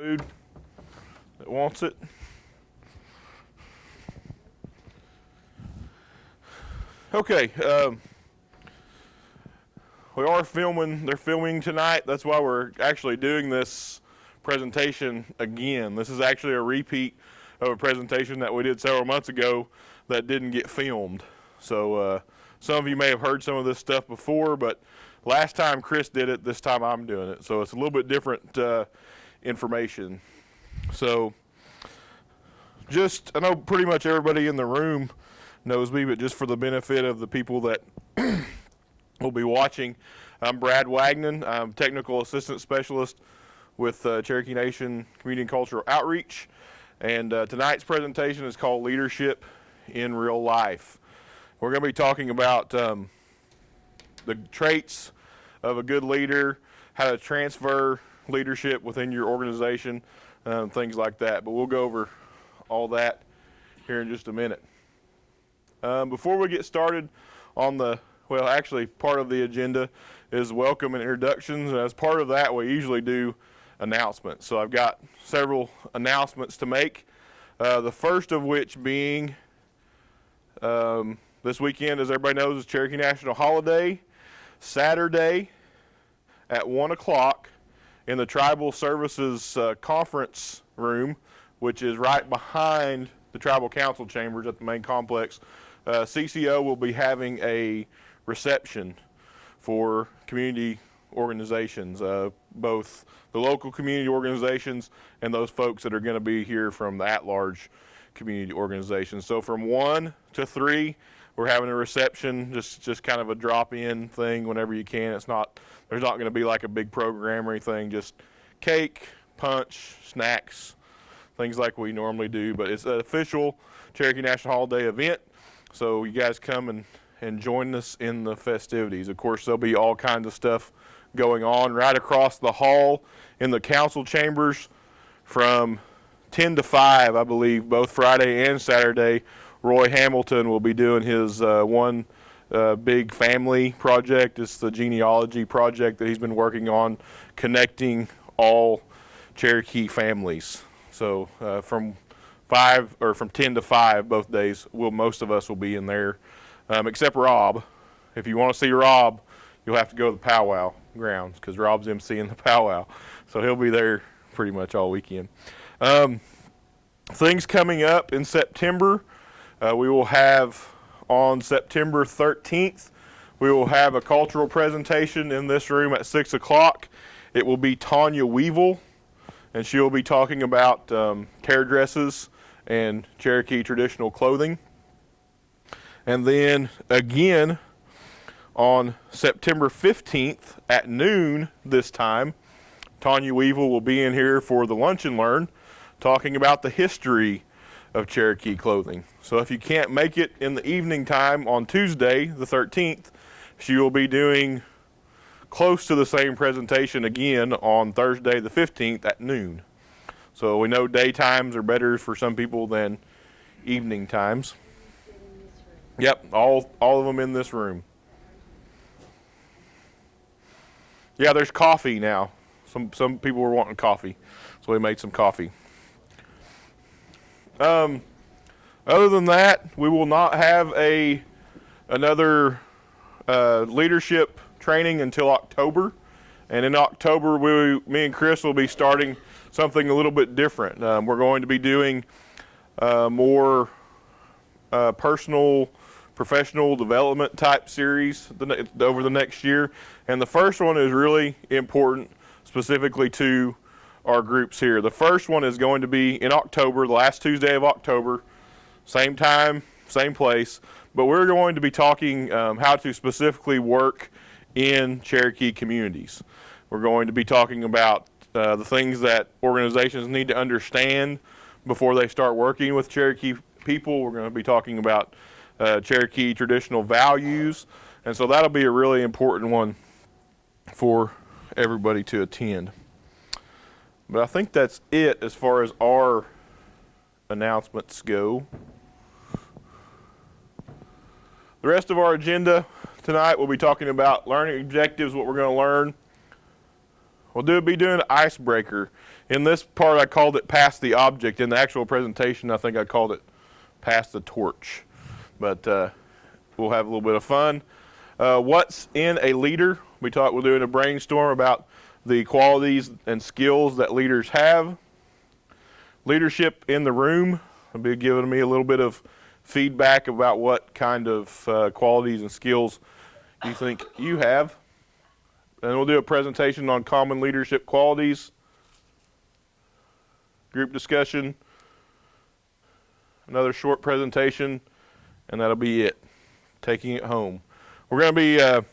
Food that wants it. Okay, we are filming. They're filming tonight. That's why we're actually doing this presentation again. This is actually a repeat of a presentation that we did several months ago that didn't get filmed. So some of you may have heard some of this stuff before, but last time Chris did it, this time I'm doing it. So it's a little bit different information. So I know pretty much everybody in the room knows me, but just for the benefit of the people that will be watching, I'm Brad Wagnon. I'm Technical Assistant Specialist with Cherokee Nation Community and Cultural Outreach. And tonight's presentation is called Leadership in Real Life. We're going to be talking about the traits of a good leader, how to transfer leadership within your organization, things like that. But we'll go over all that here in just a minute. Before we get started on part of the agenda is welcome and introductions. And as part of that, we usually do announcements. So I've got several announcements to make. The first of which being this weekend, as everybody knows, is Cherokee National Holiday. Saturday at 1 o'clock in the Tribal Services Conference Room, which is right behind the Tribal Council Chambers at the main complex. CCO will be having a reception for community organizations, both the local community organizations and those folks that are going to be here from the at-large community organizations. So from 1 to 3, we're having a reception, just kind of a drop-in thing whenever you can. There's not going to be like a big program or anything, just cake, punch, snacks, things like we normally do. But it's an official Cherokee National Holiday event, so you guys come and join us in the festivities. Of course, there'll be all kinds of stuff going on right across the hall in the council chambers from 10 to 5, I believe, both Friday and Saturday. Roy Hamilton will be doing his one big family project. It's the genealogy project that he's been working on, connecting all Cherokee families. So from 10 to 5 both days, most of us will be in there, except Rob. If you want to see Rob, you'll have to go to the powwow grounds because Rob's emceeing the powwow. So he'll be there pretty much all weekend. Things coming up in September. We will have on September 13th, we will have a cultural presentation in this room at 6 o'clock. It will be Tanya Weevil, and she will be talking about tear dresses and Cherokee traditional clothing. And then again on September 15th at noon this time, Tanya Weevil will be in here for the Lunch and Learn, talking about the history of Cherokee clothing. So if you can't make it in the evening time on Tuesday, the 13th, she will be doing close to the same presentation again on Thursday, the 15th at noon. So we know daytimes are better for some people than evening times. Yep, all of them in this room. Yeah, there's coffee now. Some people were wanting coffee, so we made some coffee. Other than that, we will not have another leadership training until October. And in October, me and Chris will be starting something a little bit different. We're going to be doing more personal, professional development type series over the next year. And the first one is really important specifically to our groups here. The first one is going to be in October, the last Tuesday of October, same time, same place, but we're going to be talking how to specifically work in Cherokee communities. We're going to be talking about the things that organizations need to understand before they start working with Cherokee people. We're going to be talking about Cherokee traditional values, and so that'll be a really important one for everybody to attend. But I think that's it as far as our announcements go. The rest of our agenda tonight, we'll be talking about learning objectives, what we're going to learn. We'll be doing an icebreaker In this part, I called it pass the object. In the actual presentation, I think I called it pass the torch. But we'll have a little bit of fun. What's in a leader? We're doing a brainstorm about the qualities and skills that leaders have. Leadership in the room. I'll be giving me a little bit of feedback about what kind of qualities and skills you think you have. And we'll do a presentation on common leadership qualities. Group discussion. Another short presentation. And that'll be it. Taking it home. We're going to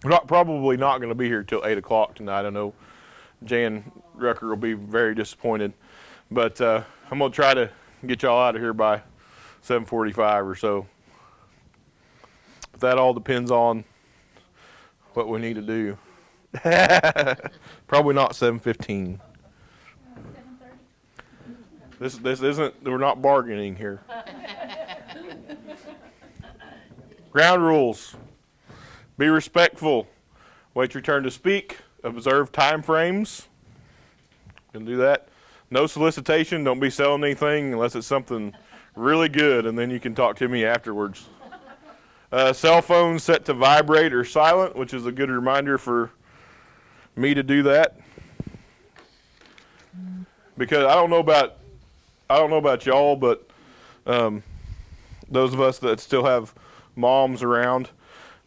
be, probably not going to be here till 8 o'clock tonight. I know Jan Rucker will be very disappointed. But I'm going to try to get y'all out of here by 7:45 or so. But that all depends on what we need to do. Probably not 7:15. 7:30. This isn't, we're not bargaining here. Ground rules. Be respectful. Wait your turn to speak. Observe time frames. You can do that. No solicitation. Don't be selling anything unless it's something really good, and then you can talk to me afterwards. Cell phones set to vibrate or silent, which is a good reminder for me to do that. Because I don't know about y'all, but those of us that still have moms around,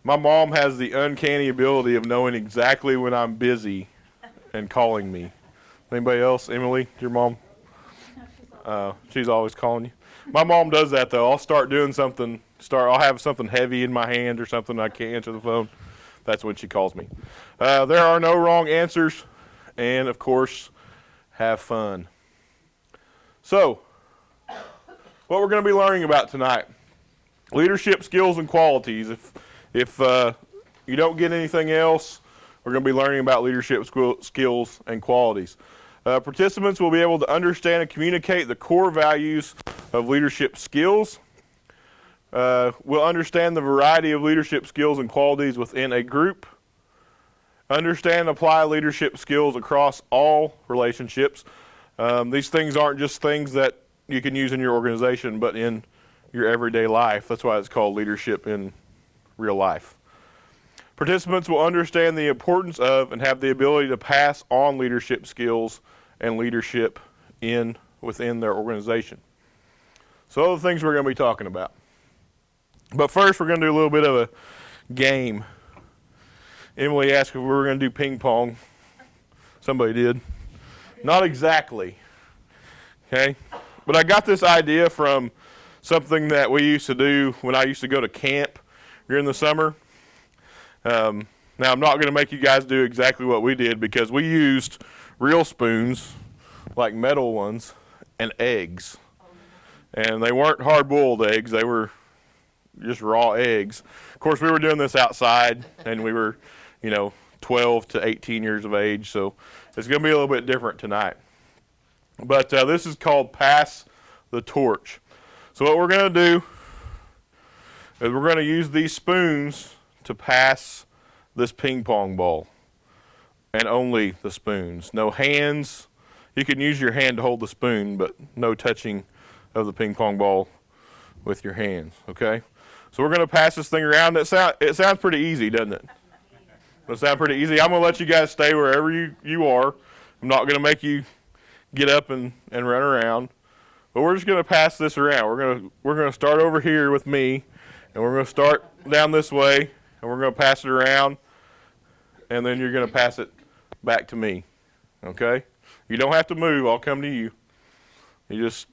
my mom has the uncanny ability of knowing exactly when I'm busy and calling me. Anybody else? Emily, your mom? She's always calling you. My mom does that though. I'll start doing something. I'll have something heavy in my hand or something. I can't answer the phone. That's when she calls me. There are no wrong answers, and of course, have fun. So, what we're going to be learning about tonight: leadership skills and qualities. If you don't get anything else, we're going to be learning about leadership skills and qualities. Participants will be able to understand and communicate the core values of leadership skills. We'll understand the variety of leadership skills and qualities within a group. Understand and apply leadership skills across all relationships. These things aren't just things that you can use in your organization, but in your everyday life. That's why it's called leadership in real life. Participants will understand the importance of and have the ability to pass on leadership skills and leadership within their organization. So those are the things we're going to be talking about. But first, we're going to do a little bit of a game. Emily asked if we were going to do ping pong. Somebody did. Not exactly. Okay? But I got this idea from something that we used to do when I used to go to camp during the summer. Now, I'm not going to make you guys do exactly what we did because we used real spoons, like metal ones, and eggs. And they weren't hard-boiled eggs. They were just raw eggs. Of course, we were doing this outside, and we were, 12 to 18 years of age, so it's going to be a little bit different tonight. But this is called Pass the Torch. So what we're going to do is we're going to use these spoons to pass this ping pong ball, and only the spoons. No hands. You can use your hand to hold the spoon, but no touching of the ping pong ball with your hands, okay? So we're going to pass this thing around. It sounds pretty easy, doesn't it? It sounds pretty easy. I'm going to let you guys stay wherever you are. I'm not going to make you get up and run around. But we're just going to pass this around. We're going to start over here with me, and we're going to start down this way, and we're going to pass it around, and then you're going to pass it back to me, okay? You don't have to move. I'll come to you. You just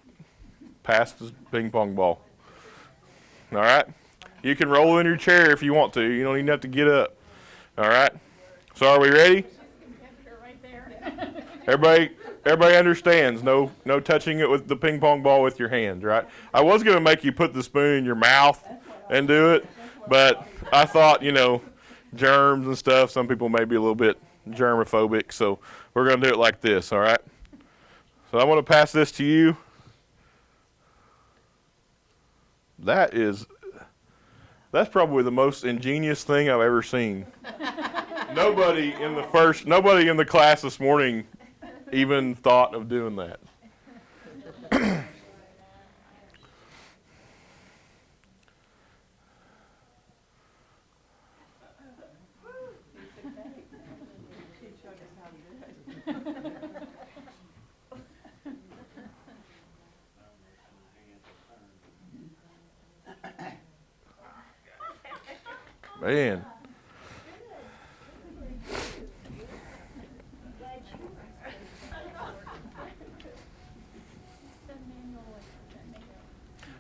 pass the ping pong ball. All right? You can roll in your chair if you want to. You don't even have to get up. All right? So are we ready? Everybody understands. No touching it with the ping pong ball with your hands, right? I was going to make you put the spoon in your mouth and do it, but I thought, germs and stuff, some people may be a little bit germophobic, so we're going to do it like this, all right? So I want to pass this to you. That's probably the most ingenious thing I've ever seen. Nobody in the class this morning even thought of doing that. Man.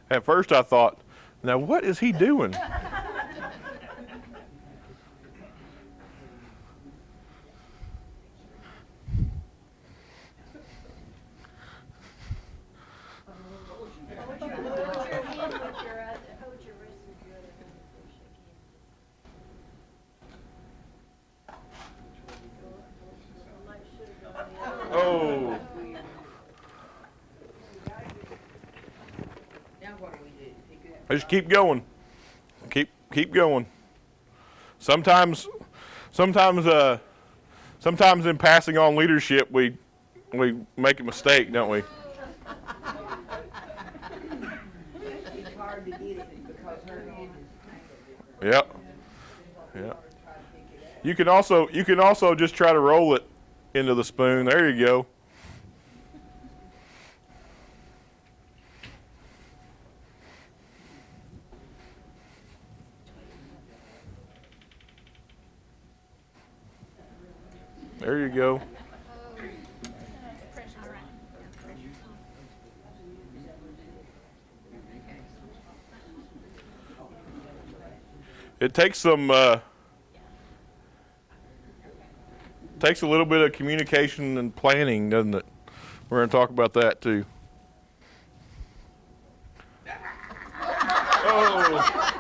At first I thought, now what is he doing? Oh. Just keep going. Keep going. Sometimes in passing on leadership we make a mistake, don't we? It's hard to get it because her hand is Yep. Yep. You can also just try to roll it into the spoon. There you go. There you go. It takes a little bit of communication and planning, doesn't it? We're going to talk about that too. Oh.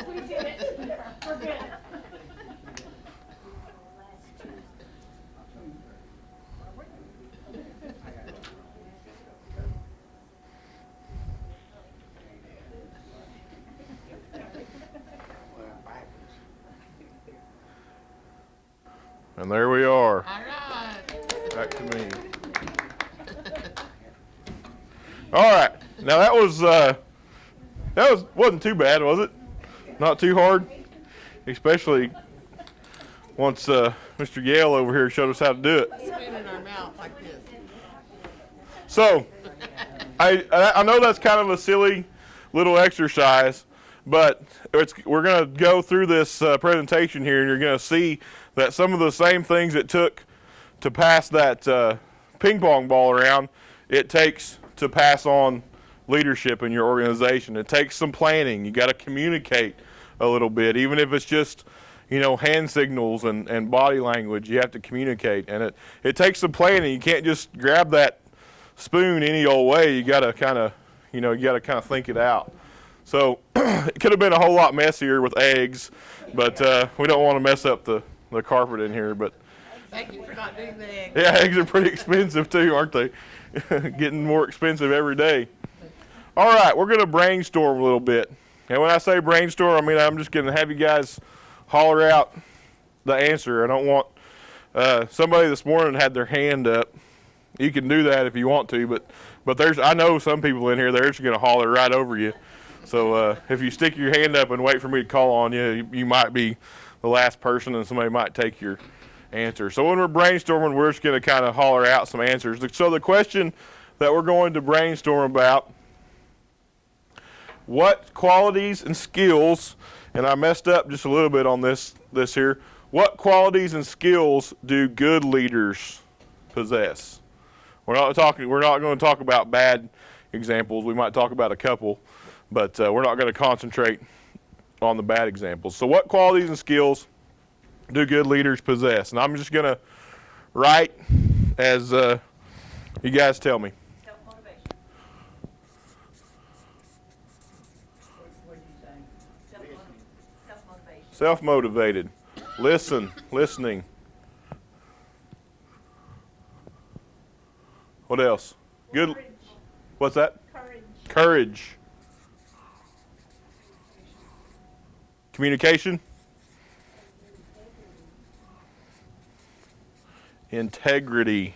We did it. We're good. And there we are. All right. Back to me. All right. Now that wasn't too bad, was it? Not too hard, especially once Mr. Yale over here showed us how to do it. Spin in our mouth like this. So, I know that's kind of a silly little exercise, but we're going to go through this presentation here, and you're going to see that some of the same things it took to pass that ping pong ball around, it takes to pass on leadership in your organization. It takes some planning. You got to communicate a little bit, even if it's just, hand signals and body language. You have to communicate, and it takes some planning. You can't just grab that spoon any old way. You got to kind of think it out. So it could have been a whole lot messier with eggs, but we don't want to mess up the carpet in here. But Thank you for not doing the egg. yeah, eggs are pretty expensive too, aren't they? Getting more expensive every day. All right, we're going to brainstorm a little bit. And when I say brainstorm, I mean I'm just going to have you guys holler out the answer. I don't want somebody this morning had their hand up. You can do that if you want to, but I know some people in here, they're just going to holler right over you. So if you stick your hand up and wait for me to call on you, you might be the last person and somebody might take your answer. So when we're brainstorming, we're just going to kind of holler out some answers. So the question that we're going to brainstorm about, what qualities and skills, and I messed up just a little bit on this here, what qualities and skills do good leaders possess? We're not going to talk about bad examples. We might talk about a couple, but we're not going to concentrate on the bad examples. So what qualities and skills do good leaders possess? And I'm just going to write as you guys tell me. Self-motivation. what did you say? Self-motivation. Self-motivated. Listening. What else? Good. Courage. What's that? Courage. Courage. Communication. integrity,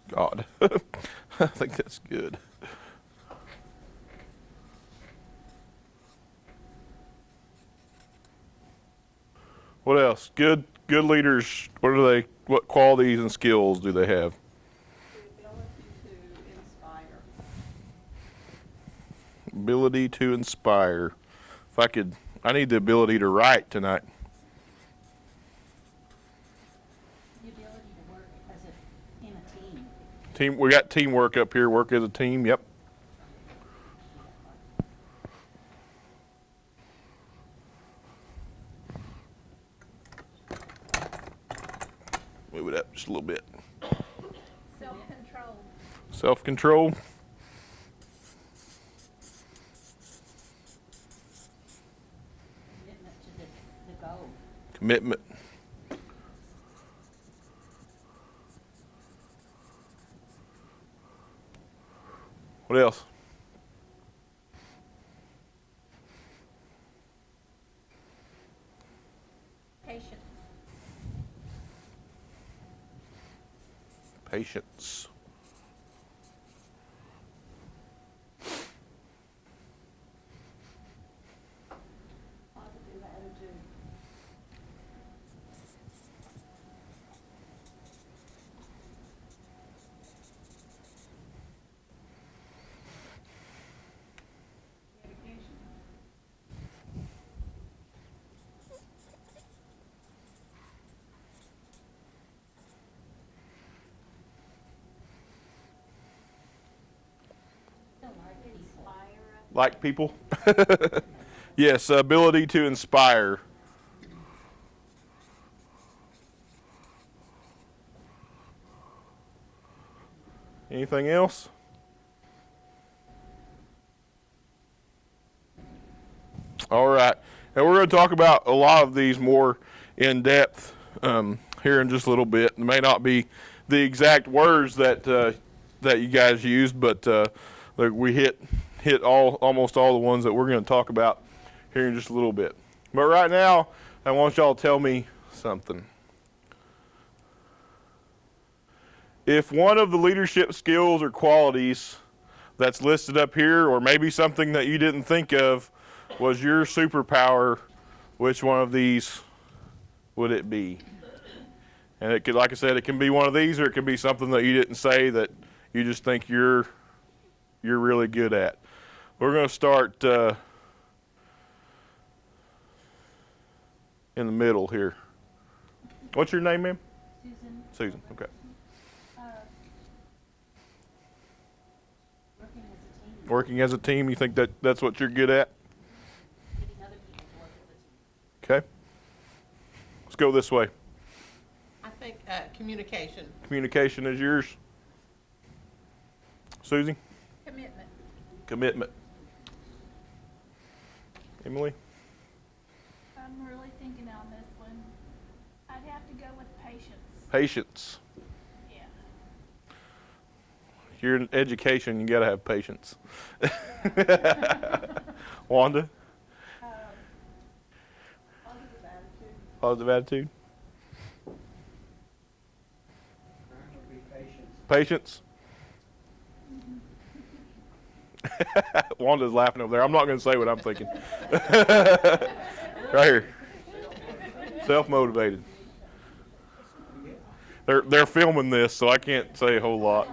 God. I think that's good. What else? Good leaders, what qualities and skills do they have? The ability to inspire. Ability to inspire. I need the ability to write tonight. The ability to work in a team. We got teamwork up here, work as a team, yep. Move it up just a little bit. Self-control. Self-control. Commitment to the goal. Commitment. What else? Patience. Patience. Positive attitude. Dedication. Like people? Yes, ability to inspire. Anything else? All right. And we're going to talk about a lot of these more in depth here in just a little bit. It may not be the exact words that that you guys used, but we hit almost all the ones that we're going to talk about here in just a little bit. But right now, I want y'all to tell me something. If one of the leadership skills or qualities that's listed up here, or maybe something that you didn't think of, was your superpower, which one of these would it be? And it could, like I said, it can be one of these, or it can be something that you didn't say that you just think you're really good at. We're going to start in the middle here. What's your name, ma'am? Susan. Susan. Okay. Working as a team. Working as a team. You think that's what you're good at? Getting other people to work as a team. Okay. Let's go this way. I think communication. Communication is yours. Susie? Commitment. Commitment. Emily? I'm really thinking on this one. I'd have to go with patience. Patience. Yeah. You're in education, you got to have patience. Wanda? Positive attitude. Positive attitude. Be patient. Patience. Wanda's laughing over there. I'm not going to say what I'm thinking. Right here. Self-motivated. They're filming this, so I can't say a whole lot.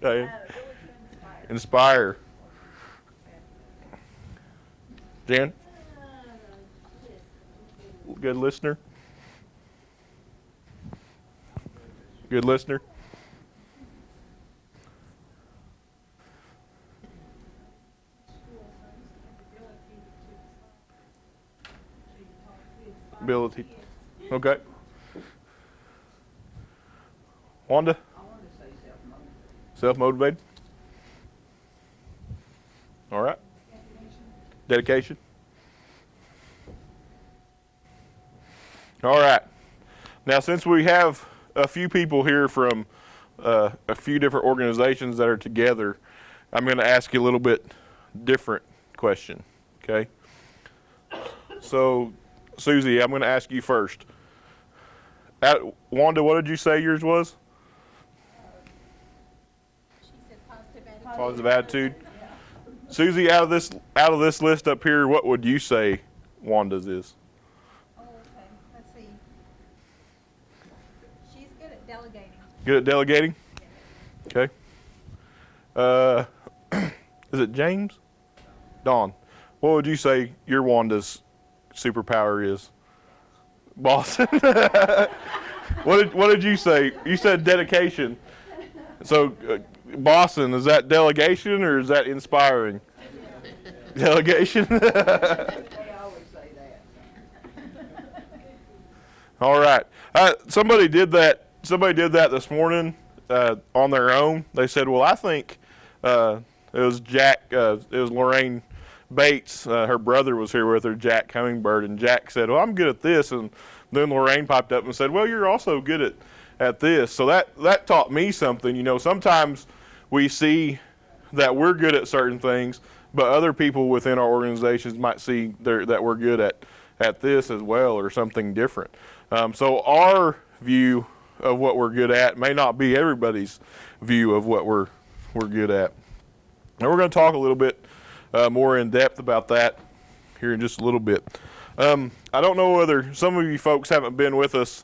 Okay. Inspire. Jan? Good listener? Good listener? Ability. Okay. Wanda? I want to say self-motivated. Self-motivated? All right. Dedication? All right. Now, since we have a few people here from a few different organizations that are together, I'm going to ask you a little bit different question, okay? So, Susie, I'm going to ask you first. Wanda, what did you say yours was? She said positive attitude. Positive attitude. Susie, out of this list up here, what would you say Wanda's is? Oh, okay, let's see. She's good at delegating. Good at delegating? Okay. Is it James? Dawn. What would you say your Wanda's superpower is? Boss. What did you say? You said dedication. So, bossing, is that delegation or is that inspiring? Delegation? They always say that. All right. Somebody did that this morning on their own. They said, well, I think it was Lorraine Bates. Her brother was here with her, Jack Hummingbird, and Jack said, well, I'm good at this. And then Lorraine popped up and said, well, you're also good at this. So that taught me something. You know, sometimes we see that we're good at certain things, but other people within our organizations might see that we're good at this as well, or something different. So our view of what we're good at may not be everybody's view of what we're good at. And we're going to talk a little bit more in depth about that here in just a little bit. I don't know whether some of you folks haven't been with us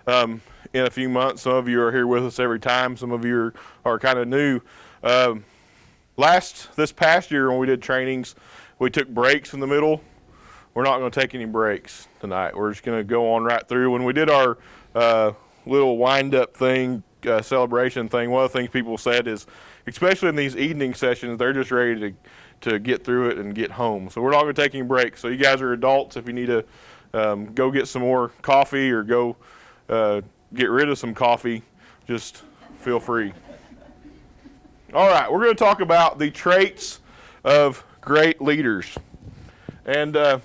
in a few months. Some of you are here with us every time. Some of you are kind of new. This past year when we did trainings, we took breaks in the middle. We're not going to take any breaks tonight. We're just going to go on right through. When we did our little wind-up thing, celebration thing, one of the things people said is, especially in these evening sessions, they're just ready to get through it and get home. So we're not going to take any breaks. So you guys are adults. If you need to go get some more coffee or go get rid of some coffee, just feel free. All right, we're going to talk about the traits of great leaders. And I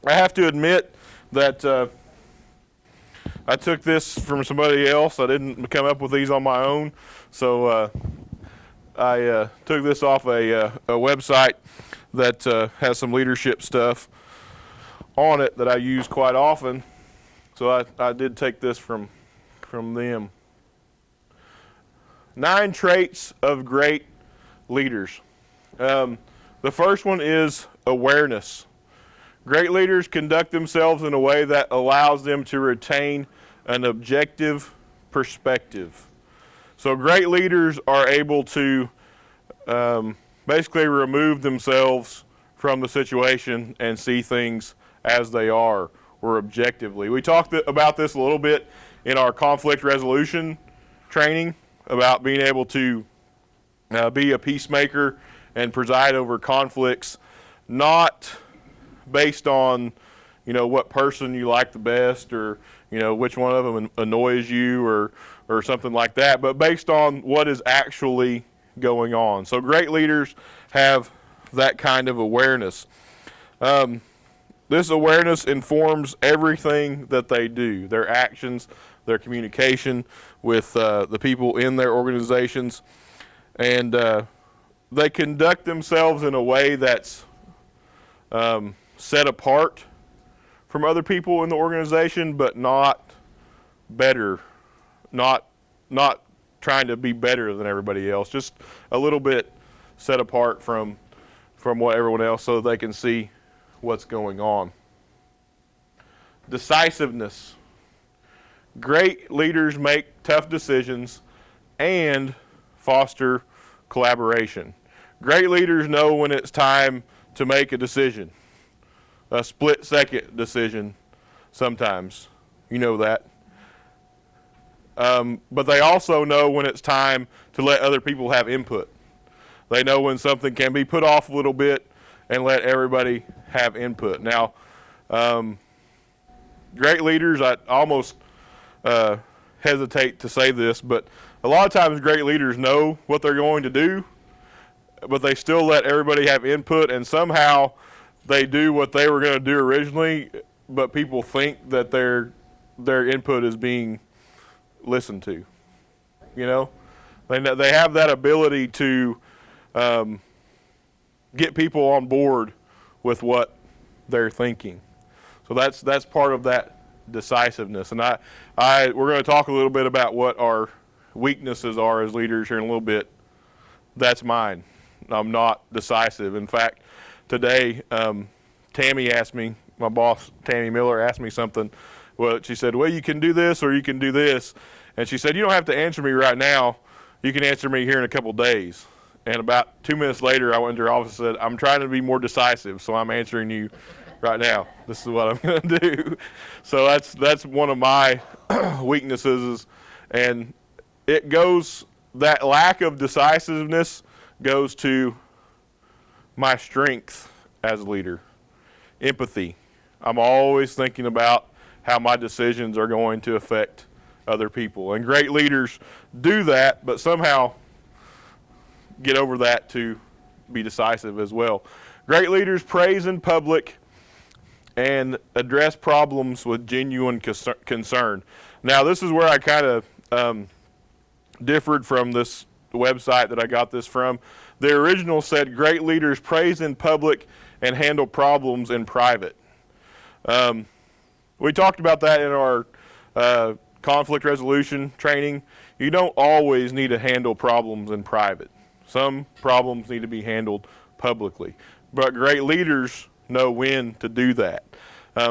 have to admit that I took this from somebody else. I didn't come up with these on my own. So I took this off a website that has some leadership stuff on it that I use quite often. So I did take this from them. 9 traits of great leaders. The first one is awareness. Great leaders conduct themselves in a way that allows them to retain an objective perspective. So great leaders are able to basically remove themselves from the situation and see things as they are, or objectively. We talked about this a little bit in our conflict resolution training, about being able to be a peacemaker and preside over conflicts, not based on, what person you like the best, or, which one of them annoys you, or something like that, but based on what is actually going on. So great leaders have that kind of awareness. This awareness informs everything that they do, their actions, their communication with the people in their organizations, and they conduct themselves in a way that's set apart from other people in the organization, but not better, not trying to be better than everybody else, just a little bit set apart from what everyone else, so they can see what's going on. Decisiveness. Great leaders make tough decisions and foster collaboration. Great leaders know when it's time to make a decision, a split-second decision sometimes. You know that. But they also know when it's time to let other people have input. They know when something can be put off a little bit and let everybody have input. Now, great leaders, I almost hesitate to say this, but a lot of times great leaders know what they're going to do, but they still let everybody have input, and somehow they do what they were going to do originally but people think that their input is being listened to. You know, they have that ability to get people on board with what they're thinking. So that's part of that decisiveness. And we're going to talk a little bit about what our weaknesses are as leaders here in a little bit. That's mine. I'm not decisive. In fact, today, Tammy asked me, my boss, Tammy Miller, asked me something. Well, she said, well, you can do this or you can do this. And she said, you don't have to answer me right now. You can answer me here in a couple days. And about 2 minutes later, I went to her office and said, I'm trying to be more decisive, so I'm answering you right now. This is what I'm going to do. So that's one of my weaknesses. And it goes, that lack of decisiveness goes to my strength as a leader. Empathy. I'm always thinking about how my decisions are going to affect other people. And great leaders do that, but somehow get over that to be decisive as well. Great leaders praise in public and address problems with genuine concern. Now, this is where I kind of differed from this website that I got this from. The original said, great leaders praise in public and handle problems in private. We talked about that in our conflict resolution training. You don't always need to handle problems in private. Some problems need to be handled publicly. But great leaders know when to do that.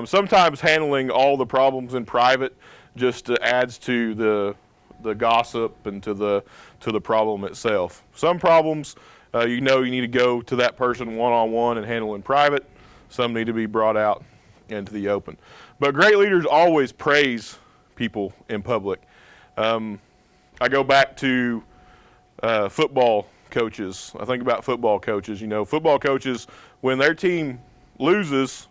Sometimes handling all the problems in private just adds to the gossip and to the problem itself. Some problems, you need to go to that person one-on-one and handle in private. Some need to be brought out into the open. But great leaders always praise people in public. I go back to football coaches. I think about football coaches. Football coaches, when their team loses,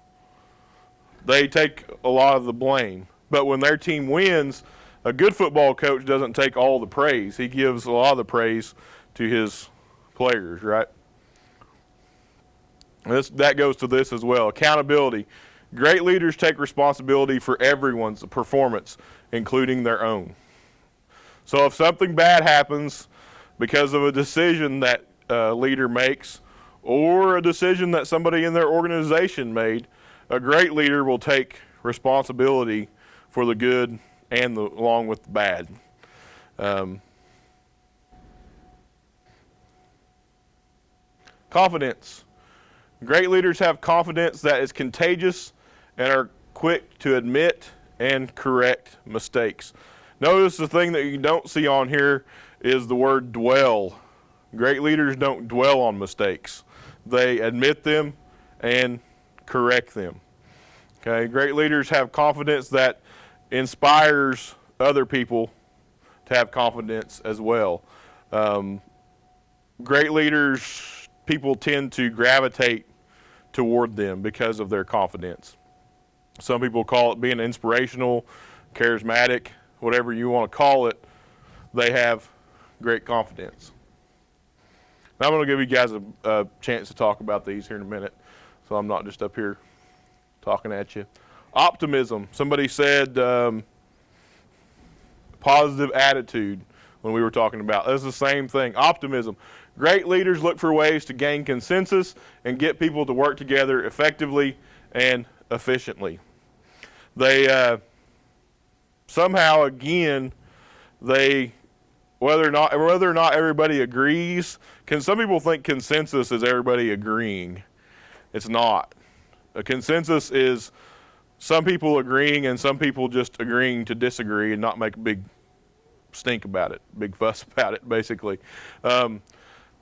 they take a lot of the blame. But when their team wins, a good football coach doesn't take all the praise. He gives a lot of the praise to his players, right? That goes to this as well. Accountability. Great leaders take responsibility for everyone's performance, including their own. So if something bad happens because of a decision that a leader makes or a decision that somebody in their organization made, a great leader will take responsibility for the good and along with the bad. Confidence. Great leaders have confidence that is contagious and are quick to admit and correct mistakes. Notice the thing that you don't see on here is the word dwell. Great leaders don't dwell on mistakes. They admit them and correct them. Okay, great leaders have confidence that inspires other people to have confidence as well. Great leaders, people tend to gravitate toward them because of their confidence. Some people call it being inspirational, charismatic, whatever you want to call it. They have great confidence. Now I'm going to give you guys a chance to talk about these here in a minute, so I'm not just up here talking at you. Optimism. Somebody said positive attitude when we were talking about. That's the same thing. Optimism. Great leaders look for ways to gain consensus and get people to work together effectively and efficiently. They somehow, again, whether or not everybody agrees. Some people think consensus is everybody agreeing. It's not. A consensus is some people agreeing and some people just agreeing to disagree and not make a big stink about it, big fuss about it, basically. So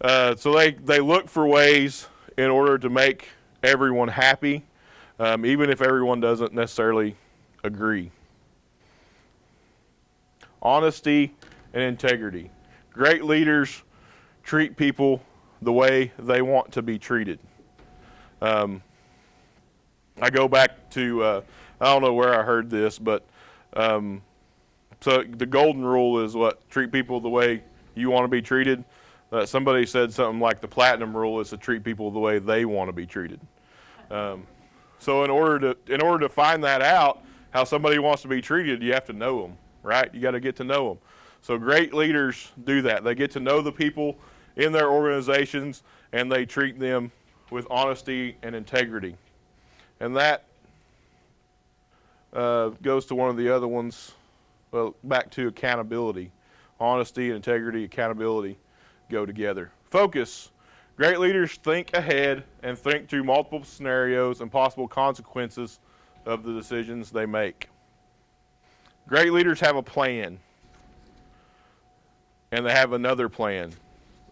they look for ways in order to make everyone happy, even if everyone doesn't necessarily agree. Honesty and integrity. Great leaders treat people the way they want to be treated. I go back to, I don't know where I heard this, but so the golden rule is what? Treat people the way you want to be treated. Somebody said something like the platinum rule is to treat people the way they want to be treated. So in order to find that out, how somebody wants to be treated, you have to know them, right? You got to get to know them. So great leaders do that. They get to know the people in their organizations, and they treat them with honesty and integrity. And that goes to one of the other ones, well, back to accountability. Honesty, integrity, accountability go together. Focus. Great leaders think ahead and think through multiple scenarios and possible consequences of the decisions they make. Great leaders have a plan, and they have another plan,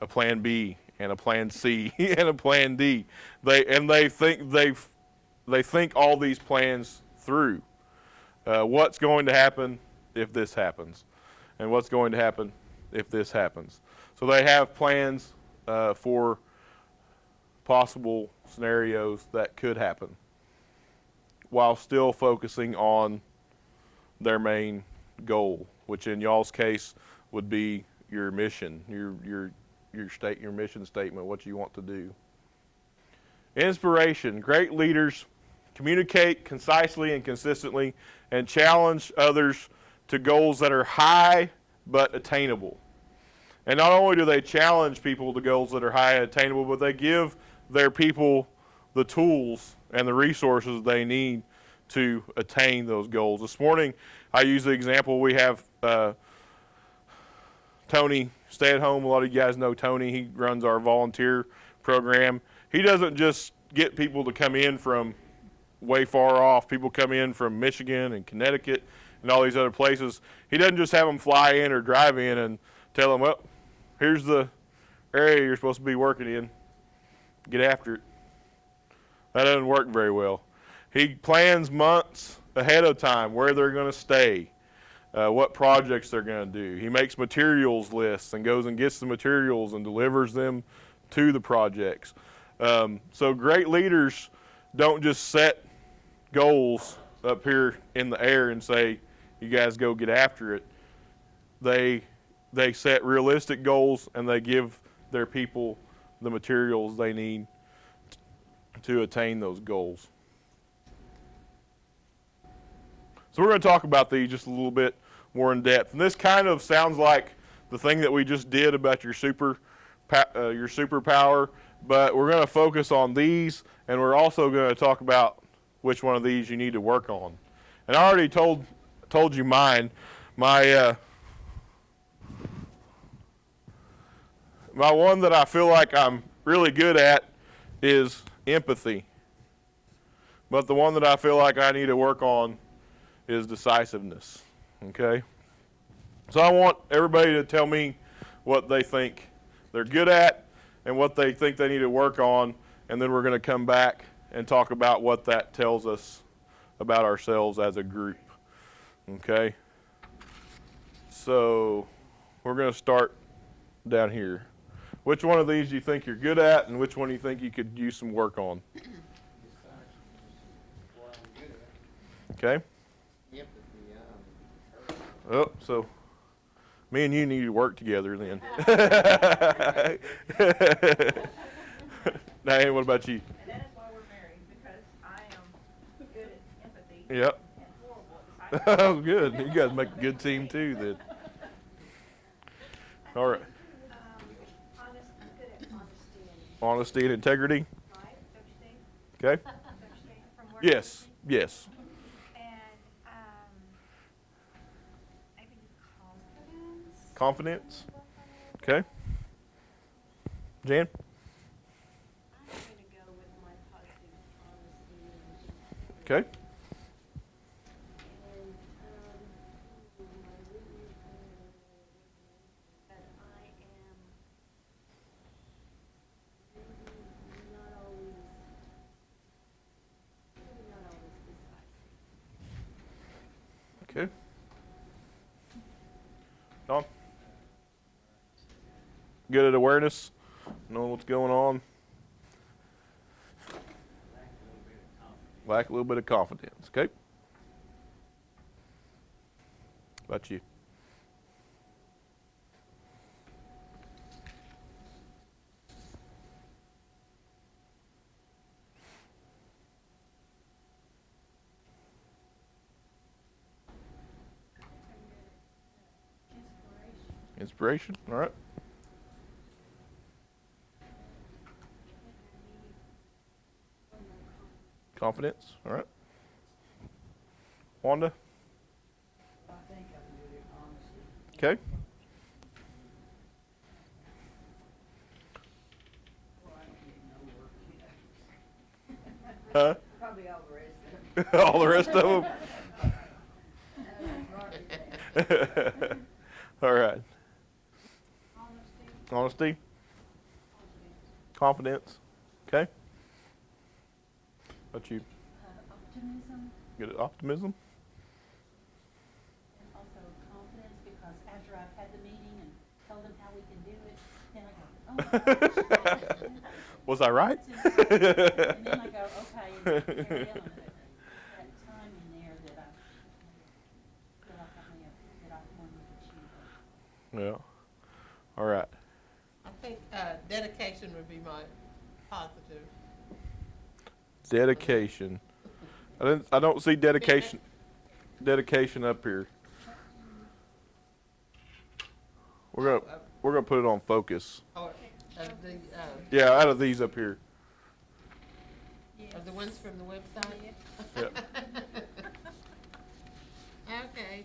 a plan B and a plan C and a plan D. They think all these plans through. What's going to happen if this happens, and what's going to happen if this happens. So they have plans for possible scenarios that could happen, while still focusing on their main goal, which in y'all's case would be your mission, your mission statement, what you want to do. Inspiration. Great leaders communicate concisely and consistently and challenge others to goals that are high but attainable. And not only do they challenge people to goals that are high and attainable, but they give their people the tools and the resources they need to attain those goals. This morning, I use the example, we have Tony, stay at home. A lot of you guys know Tony. He runs our volunteer program. He doesn't just get people to come in from way far off. People come in from Michigan and Connecticut and all these other places. He doesn't just have them fly in or drive in and tell them, well, here's the area you're supposed to be working in. Get after it. That doesn't work very well. He plans months ahead of time where they're going to stay, what projects they're going to do. He makes materials lists and goes and gets the materials and delivers them to the projects. So great leaders don't just set goals up here in the air and say, you guys go get after it. They set realistic goals, and they give their people the materials they need to attain those goals. So we're going to talk about these just a little bit more in depth. And this kind of sounds like the thing that we just did about your superpower, but we're going to focus on these, and we're also going to talk about which one of these you need to work on. And I already told you mine. My one that I feel like I'm really good at is empathy. But the one that I feel like I need to work on is decisiveness. Okay? So I want everybody to tell me what they think they're good at and what they think they need to work on, and then we're going to come back and talk about what that tells us about ourselves as a group. Okay? So we're going to start down here. Which one of these do you think you're good at, and which one do you think you could use some work on? Okay? Oh, so me and you need to work together then. Diane, what about you? And that is why we're married, because I am good at empathy. Yep. And horrible at Oh, good. You guys make a good team too then. All right. I'm good at honesty Honesty and integrity. and right, don't you think? Okay. Don't you think? From work Yes. Yes. and maybe confidence. Confidence. Okay. Jan? I'm going to go with my positive honesty Okay. and my weakness that I am maybe not always decisive. Okay. Don? Good at awareness, knowing what's going on. Lack a little bit of confidence. Okay. How about you? Inspiration. All right. Confidence. All right. Wanda. I think I can do it honestly. Okay. Well, I don't need no work yet. Huh? Probably all the rest of them. All the rest of them. All right. Honesty. Confidence. Okay. What you? Optimism Good at optimism. and also confidence, because after I've had the meeting and told them how we can do it, then I go, oh my gosh. Was I right? And then I go, okay, and carry on. But that time in there that I feel like I may have that I wanted to achieve. Yeah. All right. I think dedication would be my positive. Dedication. I don't see dedication up here. We're gonna put it on focus. Or Yeah, out of these up here. of the ones from the website? Yep. Okay.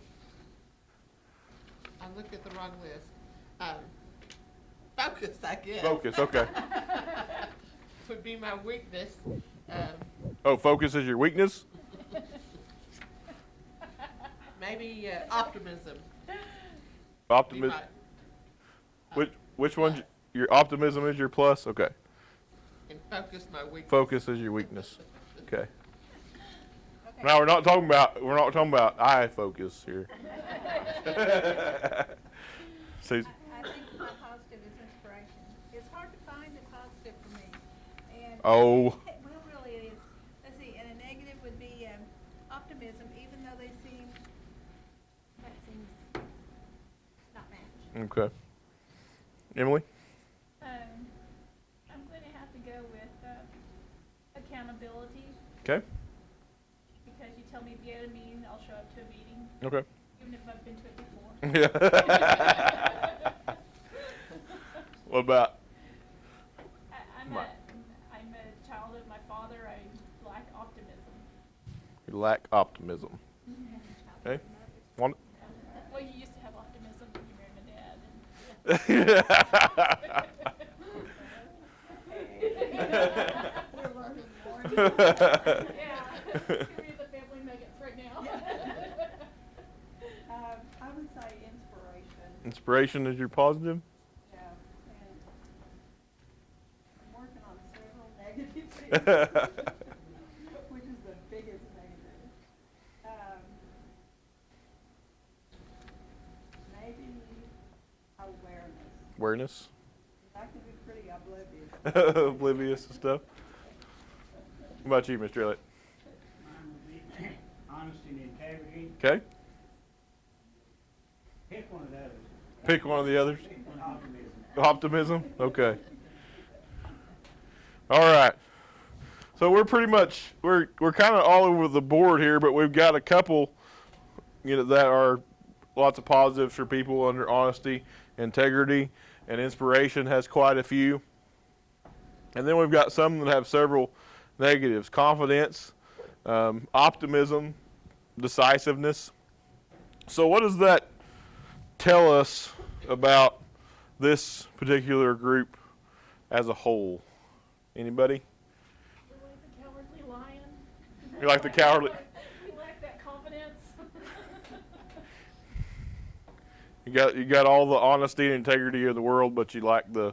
I looked at the wrong list. Focus, I guess. Focus. Okay. Would be my weakness. Oh, focus is your weakness. Maybe optimism. Be Optimism. my, Which one's your optimism is your plus? Okay. and focus my weakness. Focus is your weakness. Okay. Now we're not talking about eye focus here. See, I think my positive is inspiration. It's hard to find a positive for me. And Oh. Well, really it is. Let's see, and a negative would be optimism, even though that seems not matched. Okay. Emily? I'm going to have to go with accountability, Okay. because you tell me to be at a meeting, I'll show up to a meeting, Okay. even if I've been to it before. Yeah. What about? I'm a child of my father. I lack optimism. You lack optimism. Okay. One. Well, you used to have optimism when you married my dad. We're learning more. Yeah, three of the family nuggets right now. I would say inspiration. Inspiration is your positive. Yeah, and I'm working on several negative things, which is the biggest negative. Maybe awareness. Awareness. I can be pretty oblivious. Oblivious and stuff. What about you, Mr. Elliott? Mine would be honesty and integrity. Okay. Pick one of those. Pick one of the others. Optimism. Optimism. Okay. All right. So we're pretty much we're kind of all over the board here, but we've got a couple, that are lots of positives for people under honesty, integrity, and inspiration has quite a few. And then we've got some that have several negatives: confidence, optimism, decisiveness. So what does that tell us about this particular group as a whole? Anybody? We're like the cowardly lion. You're like the cowardly. We lack that confidence. You got all the honesty and integrity of the world, but you lack you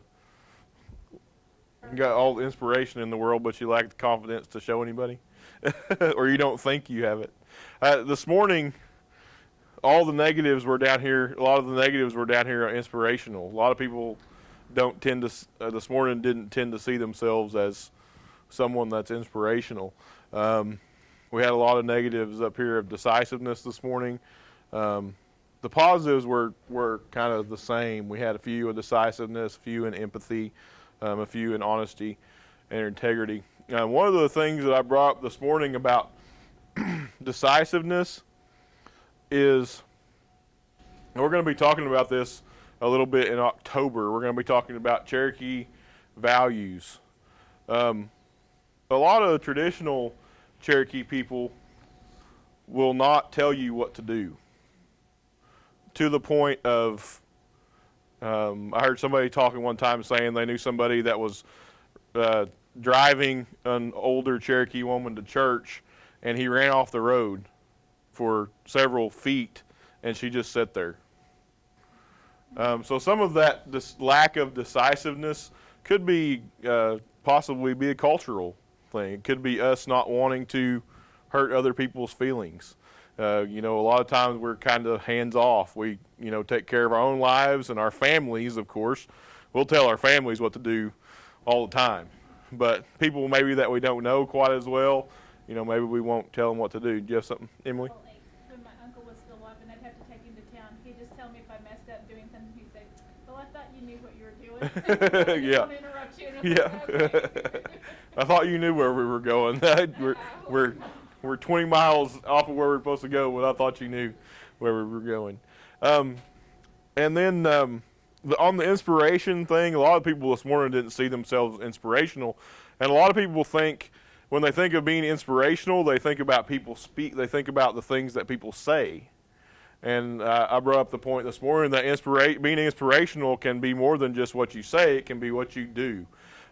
got all the inspiration in the world, but you lack the confidence to show anybody, or you don't think you have it. This morning, all the negatives were down here. A lot of the negatives were down here are inspirational. A lot of people don't tend to this morning didn't tend to see themselves as someone that's inspirational. We had a lot of negatives up here of decisiveness this morning. The positives were kind of the same. We had a few in decisiveness, a few in empathy, a few in honesty and integrity. One of the things that I brought up this morning about decisiveness is, and we're going to be talking about this a little bit in October. We're going to be talking about Cherokee values. A lot of traditional Cherokee people will not tell you what to do, to the point of, I heard somebody talking one time saying they knew somebody that was driving an older Cherokee woman to church, and he ran off the road for several feet, and she just sat there. So some of that lack of decisiveness could be possibly be a cultural thing. It could be us not wanting to hurt other people's feelings. A lot of times we're kind of hands off. We, take care of our own lives and our families, of course. We'll tell our families what to do all the time. But people maybe that we don't know quite as well, maybe we won't tell them what to do. Do you have something, Emily? Well, when my uncle was still alive and I'd have to take him to town, he'd just tell me if I messed up doing something, he'd say, well, I thought you knew what you were doing. I Yeah. don't want to interrupt you. And I'm like, okay. I thought you knew where we were going. We're 20 miles off of where we're supposed to go, but I thought you knew where we were going. And then on the inspiration thing, a lot of people this morning didn't see themselves inspirational. And a lot of people think, when they think of being inspirational, they think about people speak. They think about the things that people say. And I brought up the point this morning that being inspirational can be more than just what you say. It can be what you do.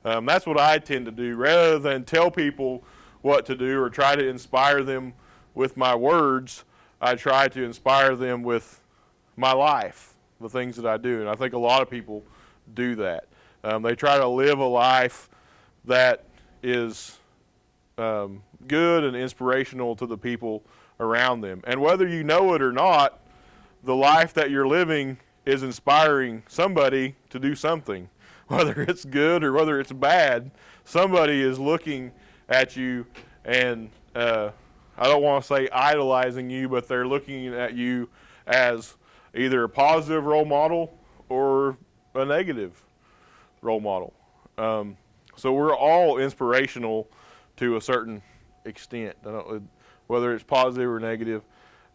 That's what I tend to do. Rather than tell people what to do or try to inspire them with my words, I try to inspire them with my life, the things that I do. And I think a lot of people do that. They try to live a life that is good and inspirational to the people around them. And whether you know it or not, the life that you're living is inspiring somebody to do something. Whether it's good or whether it's bad, somebody is looking at you and I don't want to say idolizing you, but they're looking at you as either a positive role model or a negative role model. So we're all inspirational to a certain extent. Whether it's positive or negative,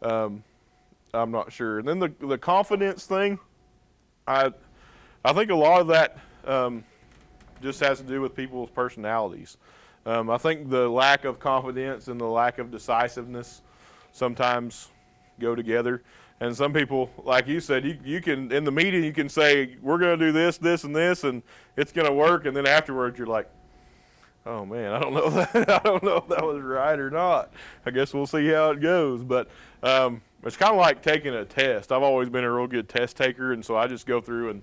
I'm not sure. And then the confidence thing, I think a lot of that just has to do with people's personalities. I think the lack of confidence and the lack of decisiveness sometimes go together. And some people, like you said, you can, in the meeting, you can say, we're going to do this, this, and this, and it's going to work. And then afterwards, you're like, oh man, I don't know if that was right or not. I guess we'll see how it goes. But it's kind of like taking a test. I've always been a real good test taker, and so I just go through and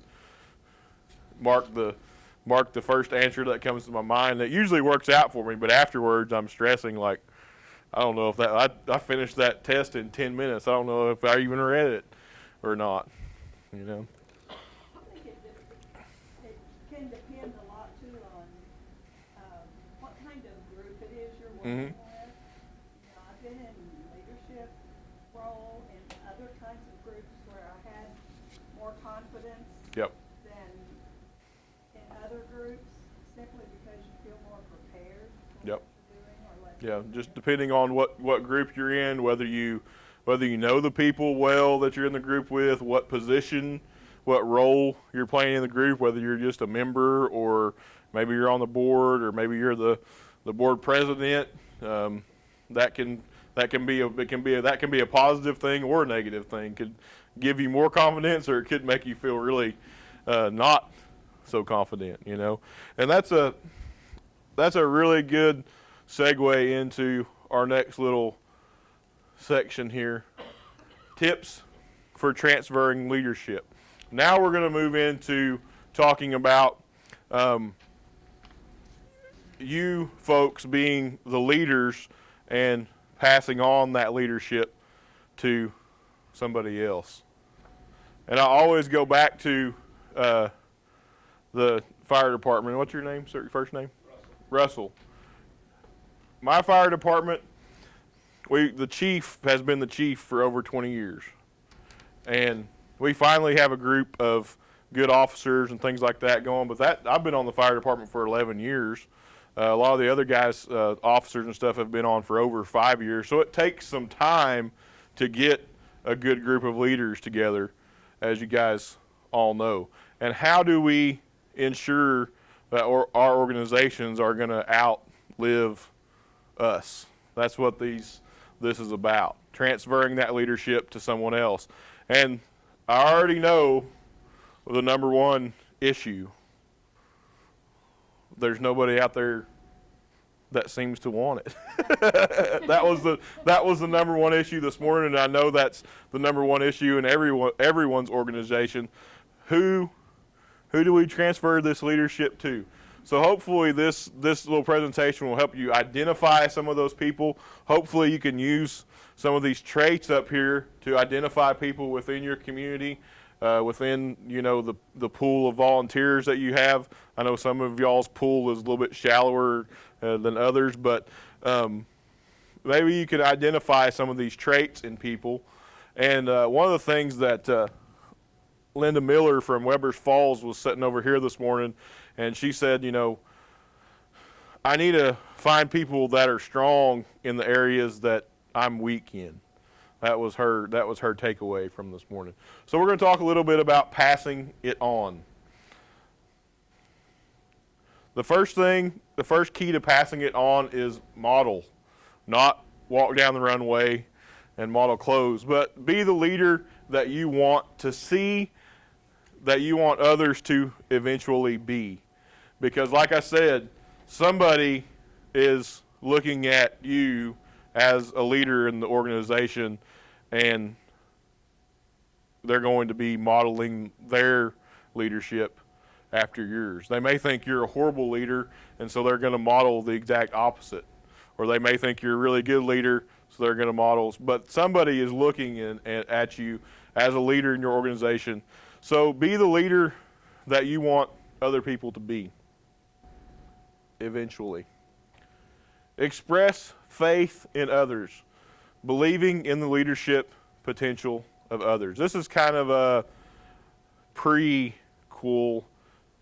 mark the first answer that comes to my mind. That usually works out for me, but afterwards I'm stressing like, I don't know if I finished that test in 10 minutes. I don't know if I even read it or not, I think it can depend a lot too on what kind of group it is you're working with. I've been in leadership role in other kinds of groups where I had more confidence Yep. than in other groups, simply because you feel more prepared for Yep. what you're doing or less Yeah, prepared. just depending on what group you're in, whether you know the people well that you're in the group with, what position, what role you're playing in the group, whether you're just a member or maybe you're on the board or maybe you're the board president. That can be a positive thing or a negative thing. Could give you more confidence, or it could make you feel really not so confident. And that's a really good segue into our next little section here. Tips for transferring leadership. Now we're going to move into talking about you folks being the leaders and passing on that leadership to somebody else. And I always go back to the fire department. What's your name, sir? Your first name? Russell. My fire department, the chief has been the chief for over 20 years. And we finally have a group of good officers and things like that going. But I've been on the fire department for 11 years. A lot of the other guys, officers and stuff, have been on for over 5 years. So it takes some time to get a good group of leaders together, as you guys all know. And how do we ensure that our organizations are going to outlive us? That's what this is about, transferring that leadership to someone else. And I already know the number one issue. There's nobody out there that seems to want it. that was the number one issue this morning, and I know that's the number one issue in everyone's organization. Who do we transfer this leadership to? So hopefully this little presentation will help you identify some of those people. Hopefully you can use some of these traits up here to identify people within your community, within the pool of volunteers that you have. I know some of y'all's pool is a little bit shallower than others, but maybe you could identify some of these traits in people. And one of the things that Linda Miller from Weber's Falls was sitting over here this morning, and she said, I need to find people that are strong in the areas that I'm weak in. That was her takeaway from this morning. So we're going to talk a little bit about passing it on. The first key to passing it on is model. Not walk down the runway and model clothes, but be the leader that you want to see, that you want others to eventually be. Because like I said, somebody is looking at you as a leader in the organization, and they're going to be modeling their leadership after yours. They may think you're a horrible leader, and so they're going to model the exact opposite. Or they may think you're a really good leader, so they're going to model. But somebody is looking at you as a leader in your organization. So be the leader that you want other people to be eventually. Express faith in others, believing in the leadership potential of others. This is kind of a prequel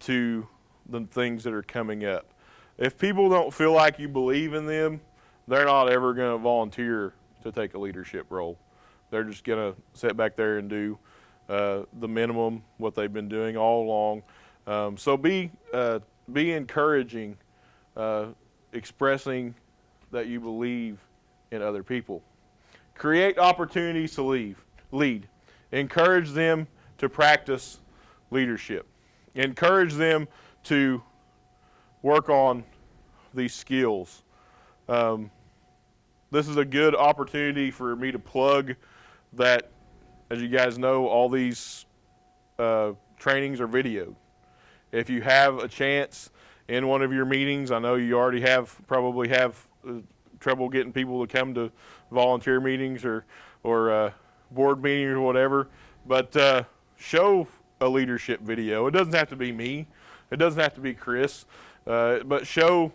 to the things that are coming up. If people don't feel like you believe in them, they're not ever going to volunteer to take a leadership role. They're just going to sit back there and do the minimum, what they've been doing all along. So be encouraging, expressing that you believe in other people. Create opportunities to lead. Encourage them to practice leadership. Encourage them to work on these skills. This is a good opportunity for me to plug that, as you guys know, all these trainings are videoed. If you have a chance in one of your meetings, I know you already probably have trouble getting people to come to volunteer meetings or board meetings or whatever, but show a leadership video. It doesn't have to be me. It doesn't have to be Chris, but show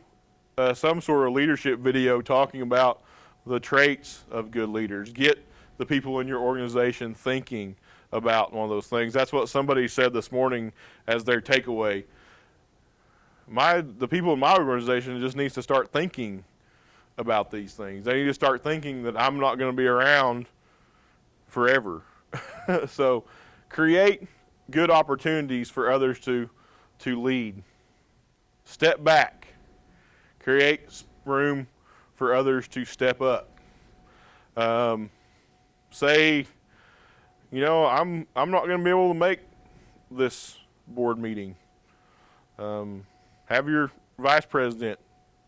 some sort of leadership video talking about the traits of good leaders. Get the people in your organization thinking about one of those things. That's what somebody said this morning as their takeaway. The people in my organization just needs to start thinking about these things. They need to start thinking that I'm not going to be around forever. So create good opportunities for others to lead. Step back. Create room for others to step up. Say, I'm not going to be able to make this board meeting. Have your vice president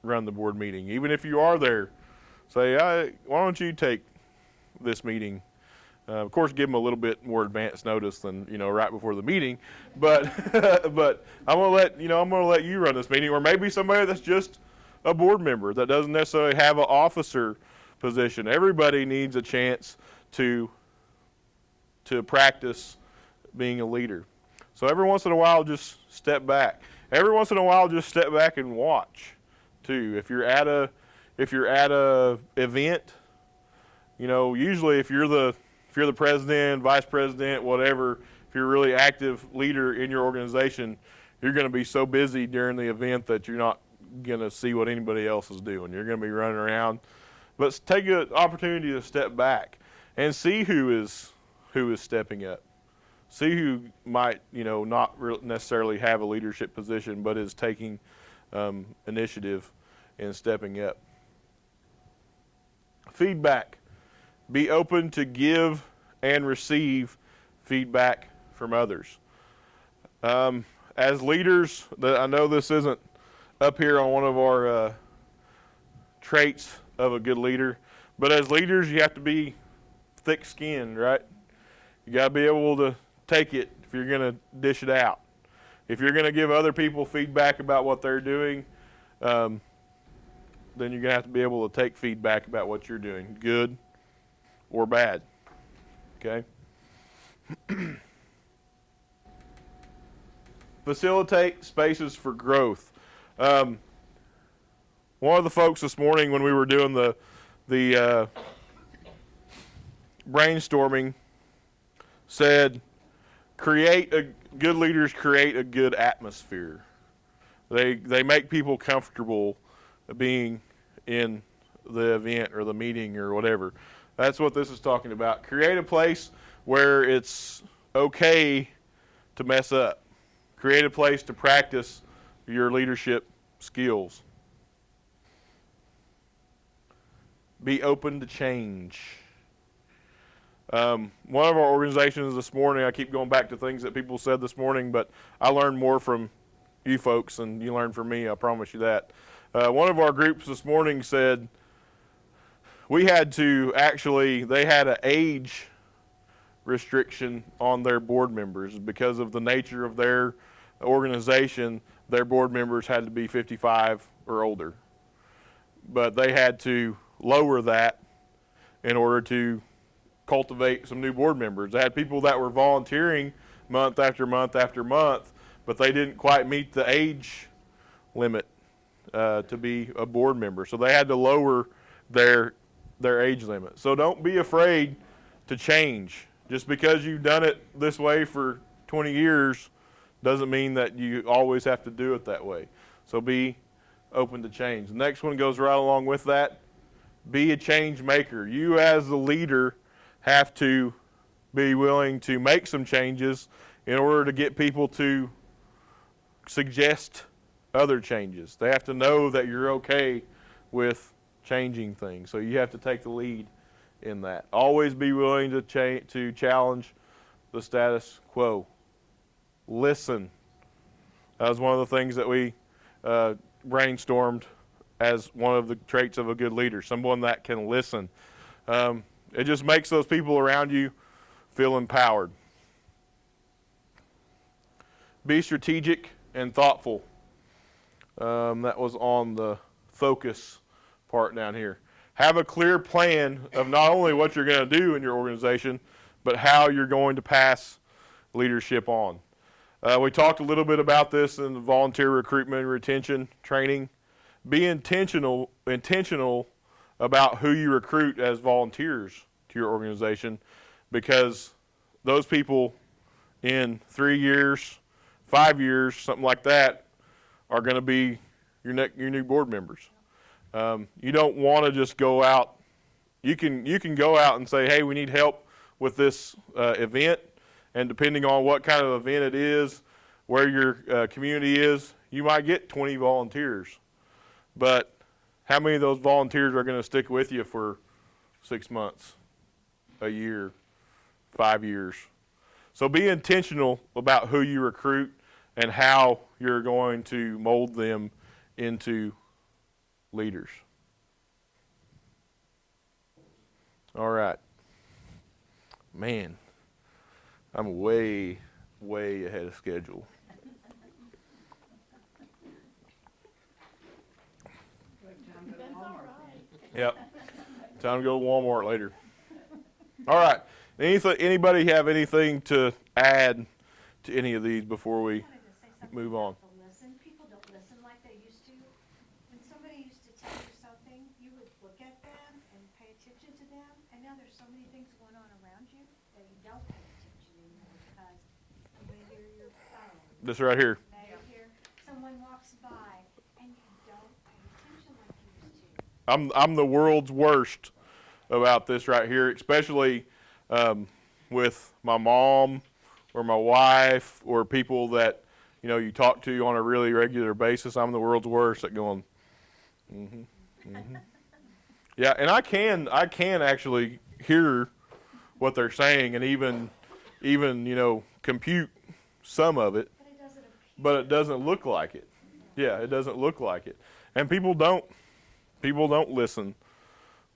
run the board meeting. Even if you are there, say, why don't you take this meeting? Of course, give them a little bit more advance notice than right before the meeting. But but I'm gonna let you run this meeting, or maybe somebody that's just a board member that doesn't necessarily have an officer position. Everybody needs a chance to practice being a leader. So every once in a while, just step back. Every once in a while, just step back and watch, too. If you're at a event, usually if you're the president, vice president, whatever, if you're a really active leader in your organization, you're going to be so busy during the event that you're not going to see what anybody else is doing. You're going to be running around. But take an opportunity to step back and see who is stepping up. See who might, not necessarily have a leadership position, but is taking initiative and stepping up. Feedback. Be open to give and receive feedback from others. As leaders, I know this isn't up here on one of our traits of a good leader, but as leaders, you have to be thick-skinned, right? You got to be able to take it if you're going to dish it out. If you're going to give other people feedback about what they're doing, then you're going to have to be able to take feedback about what you're doing, good or bad. Okay? Facilitate spaces for growth. One of the folks this morning when we were doing the brainstorming said, good leaders create a good atmosphere. They make people comfortable being in the event or the meeting or whatever. That's what this is talking about. Create a place where it's okay to mess up. Create a place to practice your leadership skills. Be open to change. One of our organizations this morning, I keep going back to things that people said this morning, but I learned more from you folks than you learned from me, I promise you that. One of our groups this morning said they had an age restriction on their board members because of the nature of their organization. Their board members had to be 55 or older, but they had to lower that in order to cultivate some new board members. They had people that were volunteering month after month after month, but they didn't quite meet the age limit to be a board member, so they had to lower their age limit. So don't be afraid to change. Just because you've done it this way for 20 years doesn't mean that you always have to do it that way. So be open to change. The next one goes right along with that. Be a change maker. You as the leader have to be willing to make some changes in order to get people to suggest other changes. They have to know that you're okay with changing things. So you have to take the lead in that. Always be willing to challenge the status quo. Listen. That was one of the things that we brainstormed as one of the traits of a good leader, someone that can listen. It just makes those people around you feel empowered. Be strategic and thoughtful. That was on the focus part down here. Have a clear plan of not only what you're going to do in your organization, but how you're going to pass leadership on. We talked a little bit about this in the volunteer recruitment and retention training. Be intentional about who you recruit as volunteers to your organization, because those people in 3 years, 5 years, something like that, are going to be your new board members. You don't want to just go out. You can go out and say, hey, we need help with this event, and depending on what kind of event it is, where your community is, you might get 20 volunteers. But how many of those volunteers are going to stick with you for 6 months, a year, 5 years? So be intentional about who you recruit and how you're going to mold them into leaders. All right. Man, I'm way ahead of schedule. That's all right. Yep. Time to go to Walmart later. All right. Anybody have anything to add to any of these before we move on? People don't listen like they used to. When somebody used to tell you something, you would look at them and pay attention to them. And now there's so many things going on around you that you don't pay attention anymore because you may hear your phone. This right here. May hear someone walks by and you don't pay attention like you used to. I'm the world's worst about this right here, especially with my mom or my wife or people that, you know, you talk to on a really regular basis, I'm the world's worst at going, Yeah, and I can actually hear what they're saying and even, you know, compute some of it, but it doesn't look like it. Yeah, it doesn't look like it. And people don't listen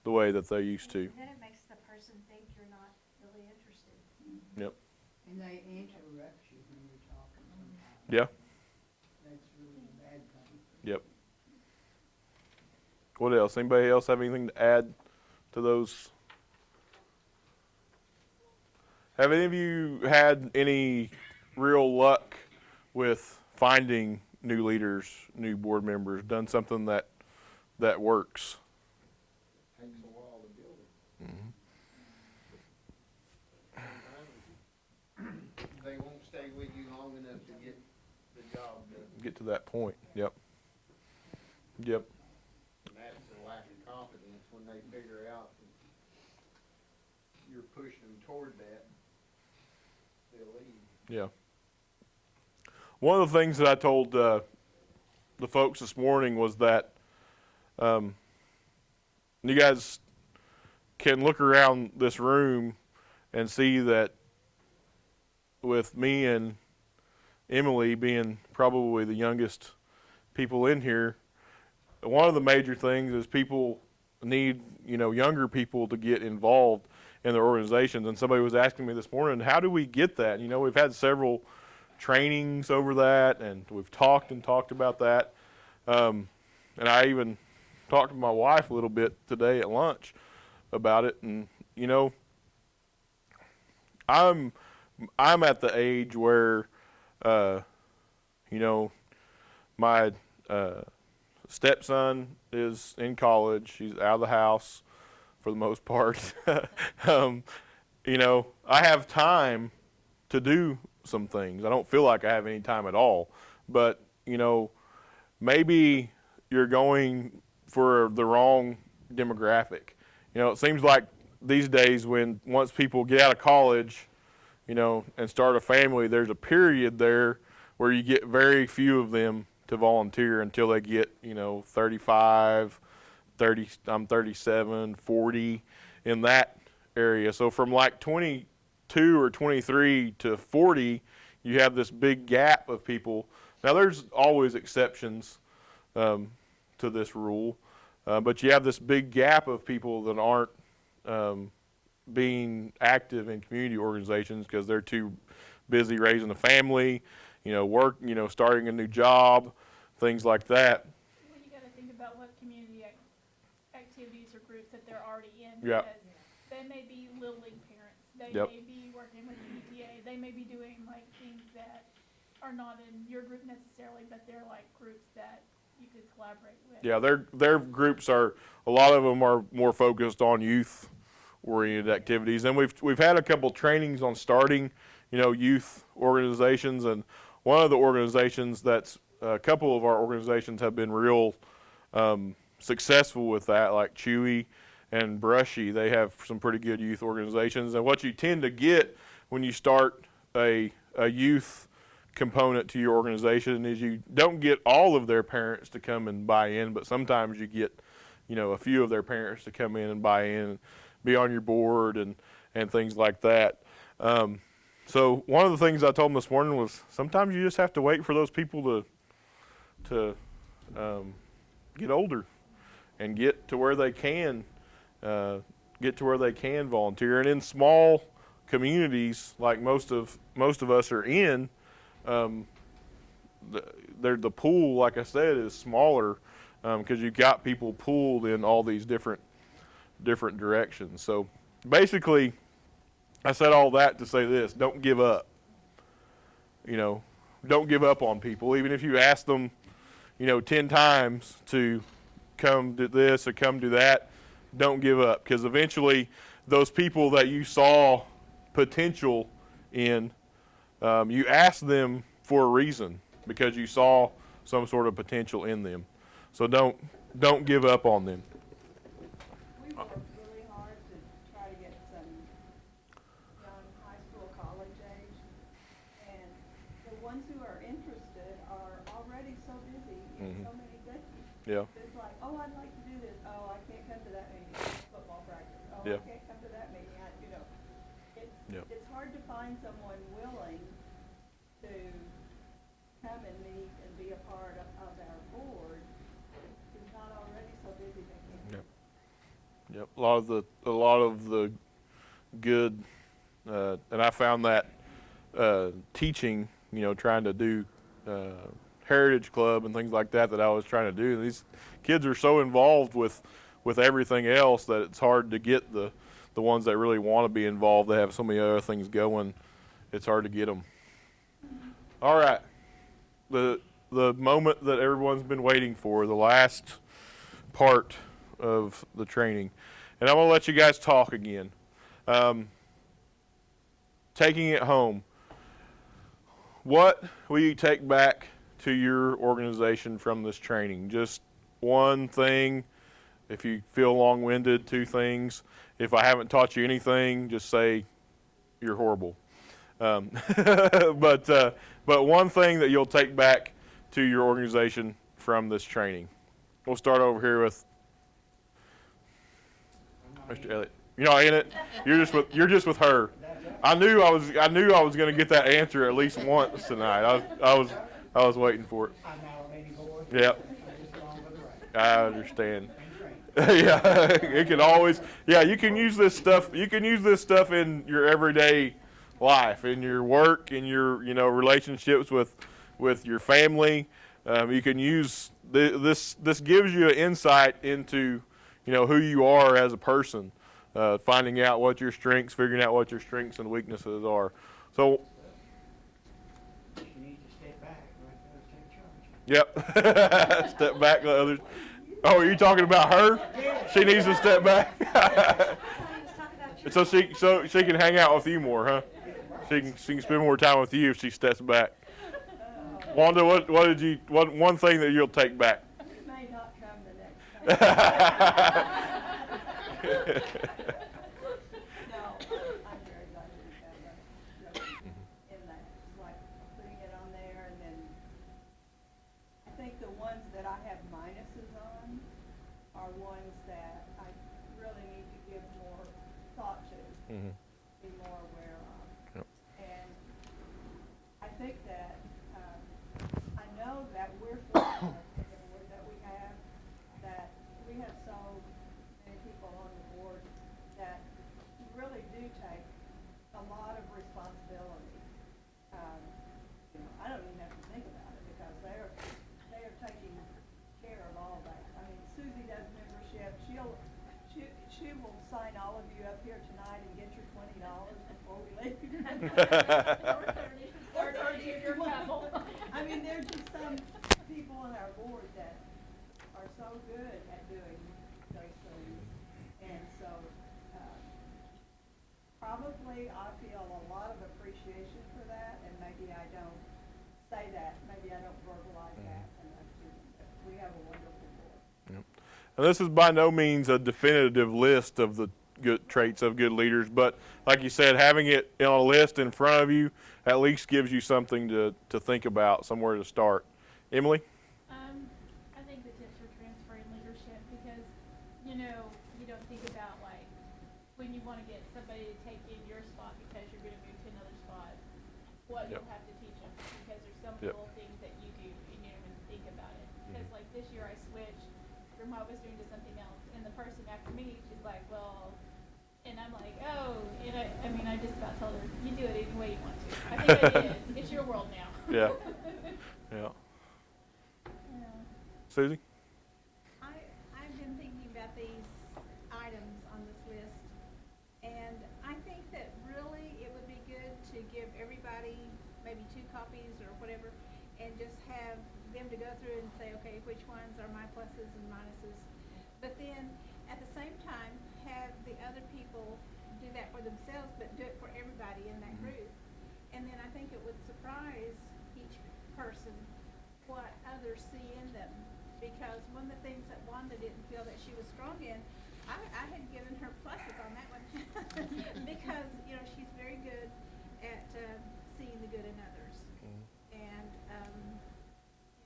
the way that they used to. Then it makes the person think you're not really interested. Yep. And they interrupt you when you're talking sometimes. Yeah. That's really a bad thing. Yep. What else? Anybody else have anything to add to those? Have any of you had any real luck with finding new leaders, new board members, done something that works? Takes a while to build it. They won't stay with you long enough to get the job done. Get to that point. Yep. Yep. And that's the lack of confidence when they figure out that you're pushing them toward that, they'll leave. Yeah. One of the things that I told the folks this morning was that you guys can look around this room and see that with me and Emily being probably the youngest people in here, one of the major things is people need, you know, younger people to get involved in their organizations. And somebody was asking me this morning, how do we get that? You know, we've had several trainings over that, and we've talked about that. And I even talked to my wife a little bit today at lunch about it. And, you know, I'm at the age where, you know, my stepson is in college. He's out of the house for the most part. You know, I have time to do some things. I don't feel like I have any time at all. But, you know, maybe you're going for the wrong demographic. You know, it seems like these days once people get out of college, you know, and start a family, there's a period there where you get very few of them to volunteer until they get, you know, 35, 30, I'm 37, 40, in that area. So from like 22 or 23 to 40, you have this big gap of people. Now there's always exceptions to this rule, but you have this big gap of people that aren't being active in community organizations because they're too busy raising a family, you know, work, you know, starting a new job, things like that. Well, you got to think about what community activities or groups that they're already in. Yeah. Because they may be Little League parents. They Yep. may be working with PTA. They may be doing like things that are not in your group necessarily, but they're like groups that you could collaborate with. Yeah, their groups are, a lot of them are more focused on youth oriented activities. And we've had a couple trainings on starting, you know, youth organizations, and one of the organizations that's a couple of our organizations have been real successful with that, like Chewy and Brushy. They have some pretty good youth organizations. And what you tend to get when you start a youth component to your organization is you don't get all of their parents to come and buy in, but sometimes you get, you know, a few of their parents to come in and buy in and be on your board and things like that. So one of the things I told them this morning was sometimes you just have to wait for those people to get older and get to where they can volunteer. And in small communities like most of us are in, the pool, like I said, is smaller because you've got people pooled in all these different directions. So basically, I said all that to say this: don't give up. You know, don't give up on people, even if you ask them, you know, 10 times to come do this or come do that. Don't give up, because eventually those people that you saw potential in, you asked them for a reason, because you saw some sort of potential in them. So don't give up on them. We worked really hard to try to get some young high school, college age Yeah. It's like, oh, I'd like to do this, oh, I can't come to that meeting, football practice, oh, Yeah. I can't come to that meeting, Yep. it's hard to find someone willing to come and meet and be a part of our board who's not already so busy they can't. Yep. Yep. A lot of the good, and I found that teaching, trying to do Heritage Club and things like that I was trying to do. These kids are so involved with everything else that it's hard to get the ones that really want to be involved. They have so many other things going. It's hard to get them. All right. The moment that everyone's been waiting for, the last part of the training. And I'm going to let you guys talk again. Taking it home. What will you take back to your organization from this training? Just one thing. If you feel long-winded, two things. If I haven't taught you anything, just say you're horrible. But one thing that you'll take back to your organization from this training. We'll start over here with Mr. Elliott. You're not in it. You're just with her. I knew I was going to get that answer at least once tonight. I was waiting for it. I'm not on any board. Yep. I'm just along with the rest. I understand. And train. Yeah, it can always. Yeah, you can use this stuff. You can use this stuff in your everyday life, in your work, in your relationships with your family. You can use this. This gives you an insight into who you are as a person, finding out what your strengths, figuring out what your strengths and weaknesses are. So. You need to step back, let others take charge. Yep. Step back, let others. Oh, are you talking about her? She needs to step back. so she can hang out with you more, huh? She can spend more time with you if she steps back. Wanda, what one thing that you'll take back? It may not come the next time. No, I'm very glad that we found that in that, like putting it on there, and then I think the ones that I have minuses on are ones that I really need to give more thought to, be more aware of. Yep. And I think that, I know that we're fortunate in the board that we have so many people on the board that really do take a lot of responsibility. I don't even have to think about it because they are taking care of all that. I mean, Susie does membership. She will sign all of you up here tonight and get your $20 before we leave. Or 30 if you're couple. I mean, there's just some people on our board that are so good at doing those things. And so, probably I feel a lot of appreciation for that, and maybe I don't say that, maybe I don't verbalize that enough to them, but we have a wonderful board. Yep. And this is by no means a definitive list of the good traits of good leaders, but like you said, having it on a list in front of you at least gives you something to think about, somewhere to start. Emily? I think the tips for transferring leadership because, you don't think about like when you want to get somebody to take in your spot because you're going to move to another spot, what Yep. you'll have to teach them because there's some Yep. little things that you do and you don't even think about it. Because like this year I switched from what I was doing to something else, and the person after me, she's like, well, and I'm like, oh, and I just about told her, you do it any way you want to. I think I did. It's your world now. Yeah. Yeah. Yeah. Susie? I've been thinking about these items on this list, and I think that really it would be good to give everybody maybe 2 copies or whatever, and just have them to go through and say, okay, which ones are my pluses and minuses. But then, at the same time, have the other people do that for themselves, but do it for everybody in that group. And then I think it would surprise each person what others see in them. Because one of the things that Wanda didn't feel that she was strong in, I had given her pluses on that one. Because, she's very good at seeing the good in others. And,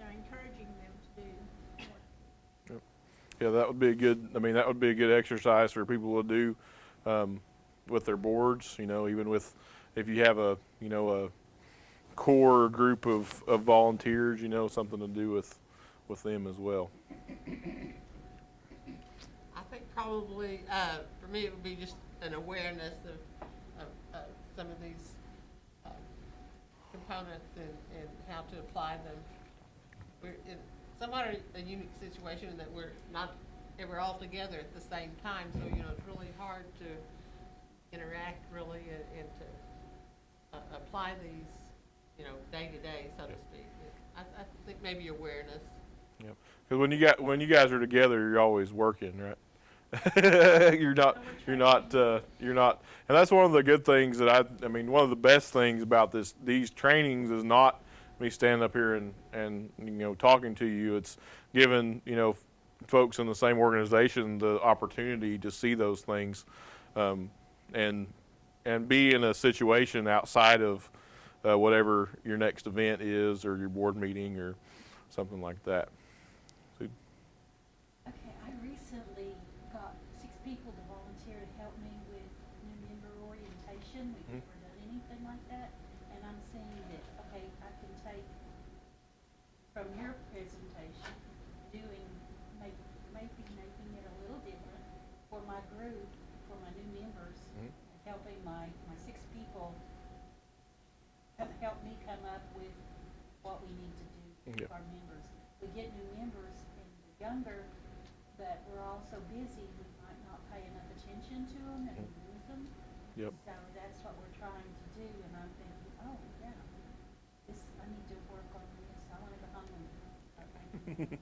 encouraging them to do more. Yeah, that would be a good. I mean, that would be a good exercise for people to do with their boards. You know, even with if you have a a core group of volunteers. You know, something to do with them as well. I think probably, for me, it would be just an awareness of some of these uh, components and how to apply them. We're in somewhat a unique situation in that we're not ever all together at the same time, so, it's really hard to interact really and to apply these, day to day, so to speak. I think maybe awareness. Yep. Because when you guys are together, you're always working, right? you're not, and that's one of the good things that I mean, one of the best things about these trainings is not me standing up here and talking to you. It's giving, folks in the same organization the opportunity to see those things, and be in a situation outside of whatever your next event is or your board meeting or something like that. So, Okay, I recently got 6 people to volunteer to help me with new member orientation. We've never done anything like that. And I'm seeing that, okay, I can take from your presentation, maybe making it a little different for my group, for my new members, helping my 6 people help me come up with what we need to do with our members. We get new members and they're younger, but we're all so busy we might not pay enough attention to them and lose them. Yep. So that's what we're trying to do, and I'm thinking, oh yeah, I need to work on this. I want to go home and start thinking.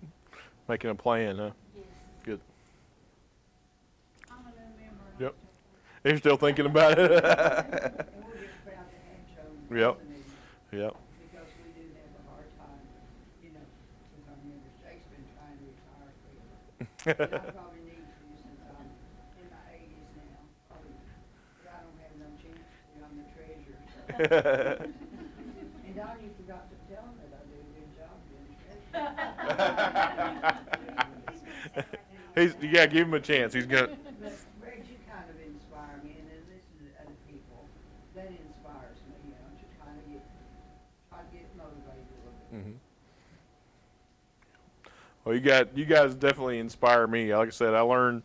Making a plan, huh? Yes. Good. I'm a new member. and Yep. I'm You're still thinking about it. And we're just proud to have Joe. Yep. listening, Yep. Because we do have a hard time, with our members. Jake's been trying to retire forever. And I probably need to since I'm in my 80s now. Probably, but I don't have no chance to. I'm the treasurer. So. And Don, you forgot to tell him that I do a good job being treasurer. You gotta give him a chance. He's gonna. But Greg, you kind of inspire me, and then listening to other people, that inspires me, to kind of try to get motivated a little bit. Mm-hmm. Well, you guys definitely inspire me. Like I said, I learned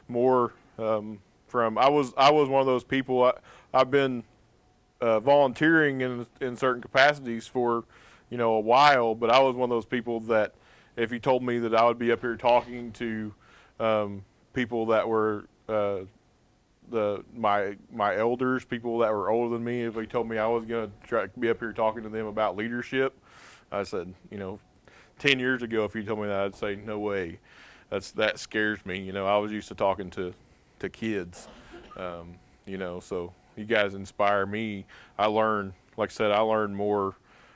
more from. I was one of those people. I've been volunteering in certain capacities for a while, but I was one of those people that if you told me that I would be up here talking to people that were my elders, people that were older than me, if you told me I was going to try to be up here talking to them about leadership, I said, 10 years ago, if you told me that, I'd say, no way. That scares me. I was used to talking to kids, so you guys inspire me. Like I said, I learned more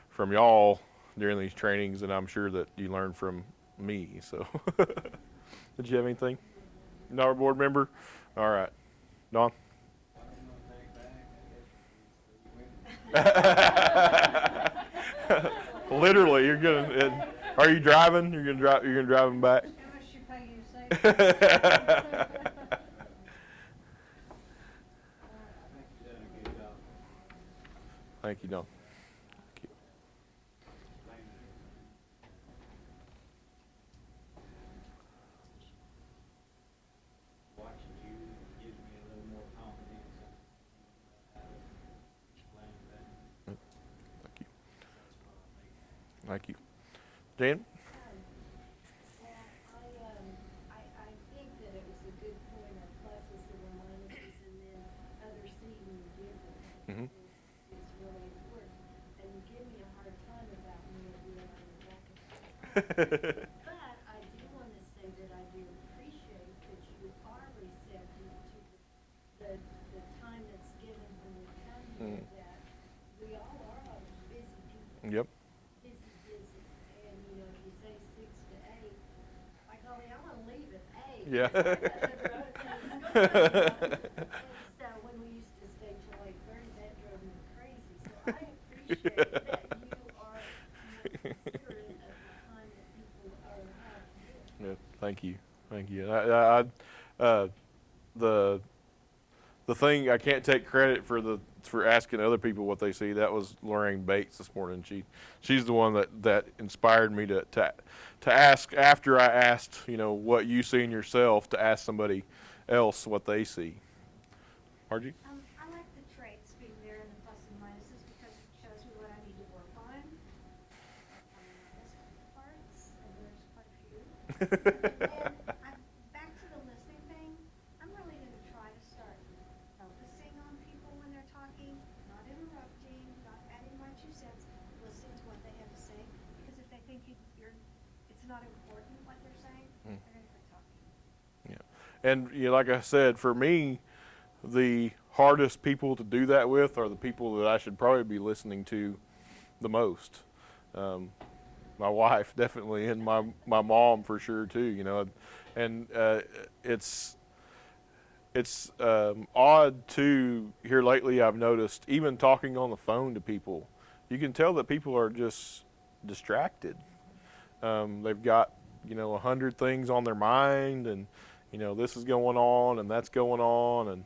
from y'all during these trainings than I'm sure that you learned from me. So, did you have anything? Another board member? All right. Don? Literally, you're gonna. Are you driving? You're gonna drive them back. How much you pay you to say? Thank you, Don. Watching you gives me a little more confidence in how to explain that. Thank you. Thank you. Jan? I think that it was a good point of pluses and minuses, and then others seeing you differently is really important. And you give me a hard time about me being on your back. But I do want to say that I do appreciate that you are receptive to the time that's given when we come here, that we all are busy people. Yep. Busy. And, if you say 6 to 8, by golly, I want to leave at 8. Yeah. And so when we used to stay till 8:30, that drove me crazy. So I appreciate that you are more considerate of the time that people are have here. Yeah. Thank you. Thank you. The thing I can't take credit for asking other people what they see. That was Lorraine Bates this morning. She's the one that inspired me to ask after I asked, what you see in yourself, to ask somebody else what they see. Margie? I like the traits being there and the plus and minuses because it shows me what I need to work on. Parts, and there's quite a few. And back to the listening thing, I'm really gonna try to start focusing on people when they're talking, not interrupting, not adding my 2 cents, listening to what they have to say. Because if they think it's not important what they're saying, they're gonna quit talking. Yeah. And like I said, for me, the hardest people to do that with are the people that I should probably be listening to the most. My wife definitely, and my mom for sure too. And it's odd too. Here lately, I've noticed even talking on the phone to people, you can tell that people are just distracted. They've got 100 things on their mind, and this is going on and that's going on, and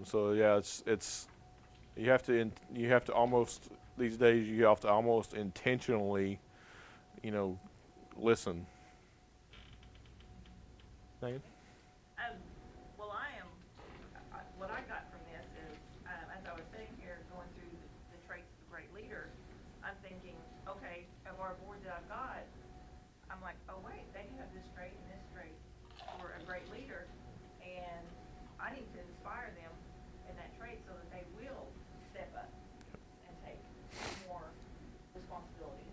so yeah, it's you have to almost these days you have to almost intentionally listen. Megan? Well, what I got from this is, as I was sitting here going through the traits of a great leader, I'm thinking, okay, of our board that I've got, I'm like, oh wait, they have this trait and this trait for a great leader, and I need to inspire them in that trait so that they will step up and take more responsibility.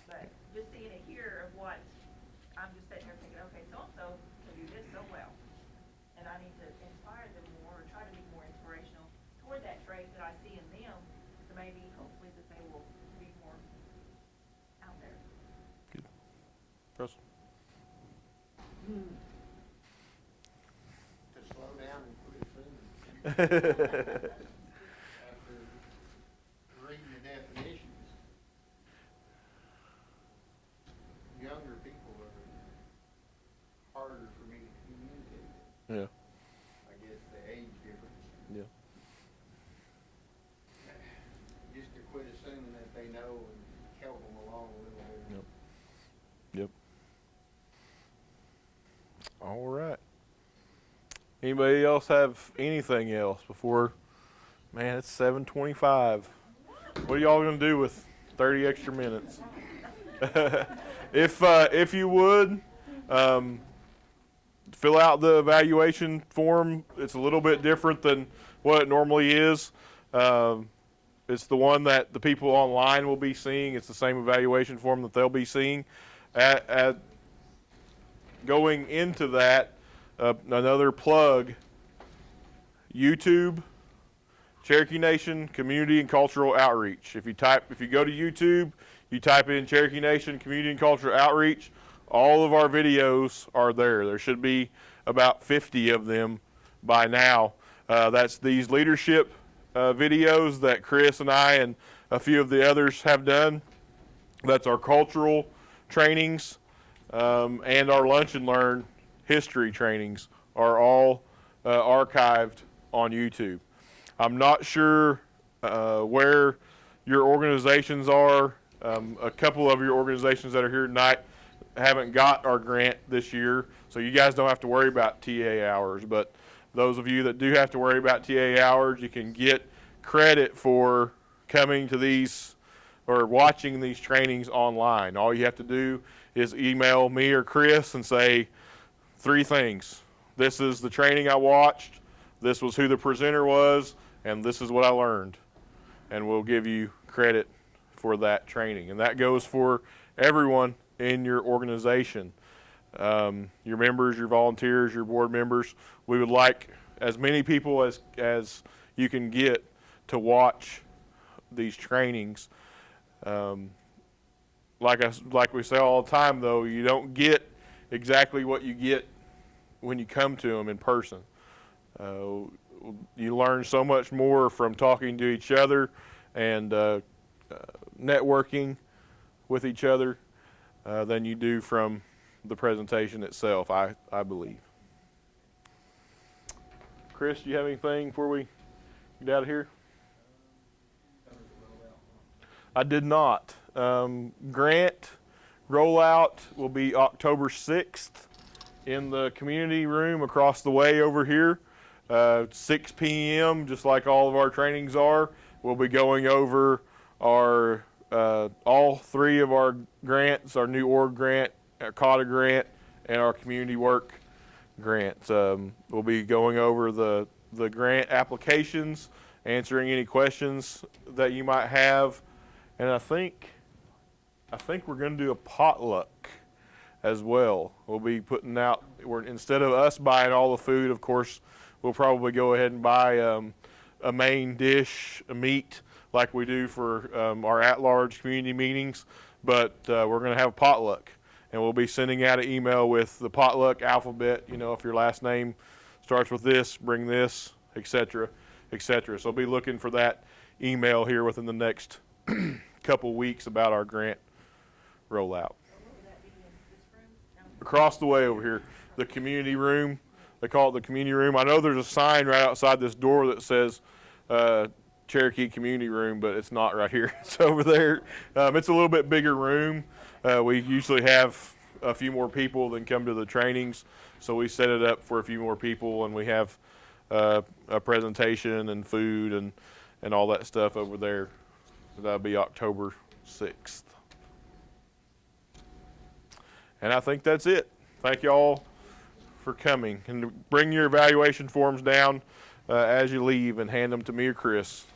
But just seeing it here of what, I'm just sitting here thinking, okay, so-and-so can do this so well. And I need to inspire them more, or try to be more inspirational toward that trait that I see in them, so maybe, hopefully, that they will be more out there. Good. Russell? To slow down and quit assuming. After reading the definitions, younger people are harder for me to communicate with. Yeah. I guess the age difference. Yeah. Just to quit assuming that they know and help them along a little bit. Yep. All right. Anybody else have anything else before? Man, it's 7:25. What are y'all gonna do with 30 extra minutes? If you would, fill out the evaluation form. It's a little bit different than what it normally is. It's the one that the people online will be seeing. It's the same evaluation form that they'll be seeing. Going into that, another plug, YouTube, Cherokee Nation Community and Cultural Outreach. If you go to YouTube, you type in Cherokee Nation Community and Cultural Outreach, all of our videos are there. There should be about 50 of them by now. That's these leadership videos that Chris and I and a few of the others have done. That's our cultural trainings, and our lunch and learn history trainings are all archived on YouTube. I'm not sure where your organizations are. A couple of your organizations that are here tonight haven't got our grant this year, so you guys don't have to worry about TA hours. But those of you that do have to worry about TA hours, you can get credit for coming to these or watching these trainings online. All you have to do is email me or Chris and say 3 things. This is the training I watched, this was who the presenter was, and this is what I learned. And we'll give you credit for that training. And that goes for everyone in your organization. Your members, your volunteers, your board members. We would like as many people as you can get to watch these trainings. Like we say all the time, though, you don't get exactly what you get when you come to them in person. You learn so much more from talking to each other and networking with each other than you do from the presentation itself, I believe. Chris, do you have anything before we get out of here? I did not. Grant rollout will be October 6th in the community room across the way over here. 6 p.m., just like all of our trainings are. We'll be going over our all three of our grants, our new org grant, our COTA grant, and our community work grants. We'll be going over the grant applications, answering any questions that you might have, and I think we're going to do a potluck as well. We'll be putting out, instead of us buying all the food, of course, we'll probably go ahead and buy a main dish, a meat, like we do for our at-large community meetings, but we're going to have a potluck, and we'll be sending out an email with the potluck alphabet. You know, if your last name starts with this, bring this, etc., etc. So I'll be looking for that email here within the next couple weeks about our grant rollout. Across the way over here, the community room. They call it the community room. I know there's a sign right outside this door that says Cherokee Community Room, but it's not right here. It's over there. It's a little bit bigger room. We usually have a few more people than come to the trainings, so we set it up for a few more people, and we have a presentation and food and all that stuff over there. That'll be October 6th. And I think that's it. Thank you all for coming. And bring your evaluation forms down as you leave and hand them to me or Chris.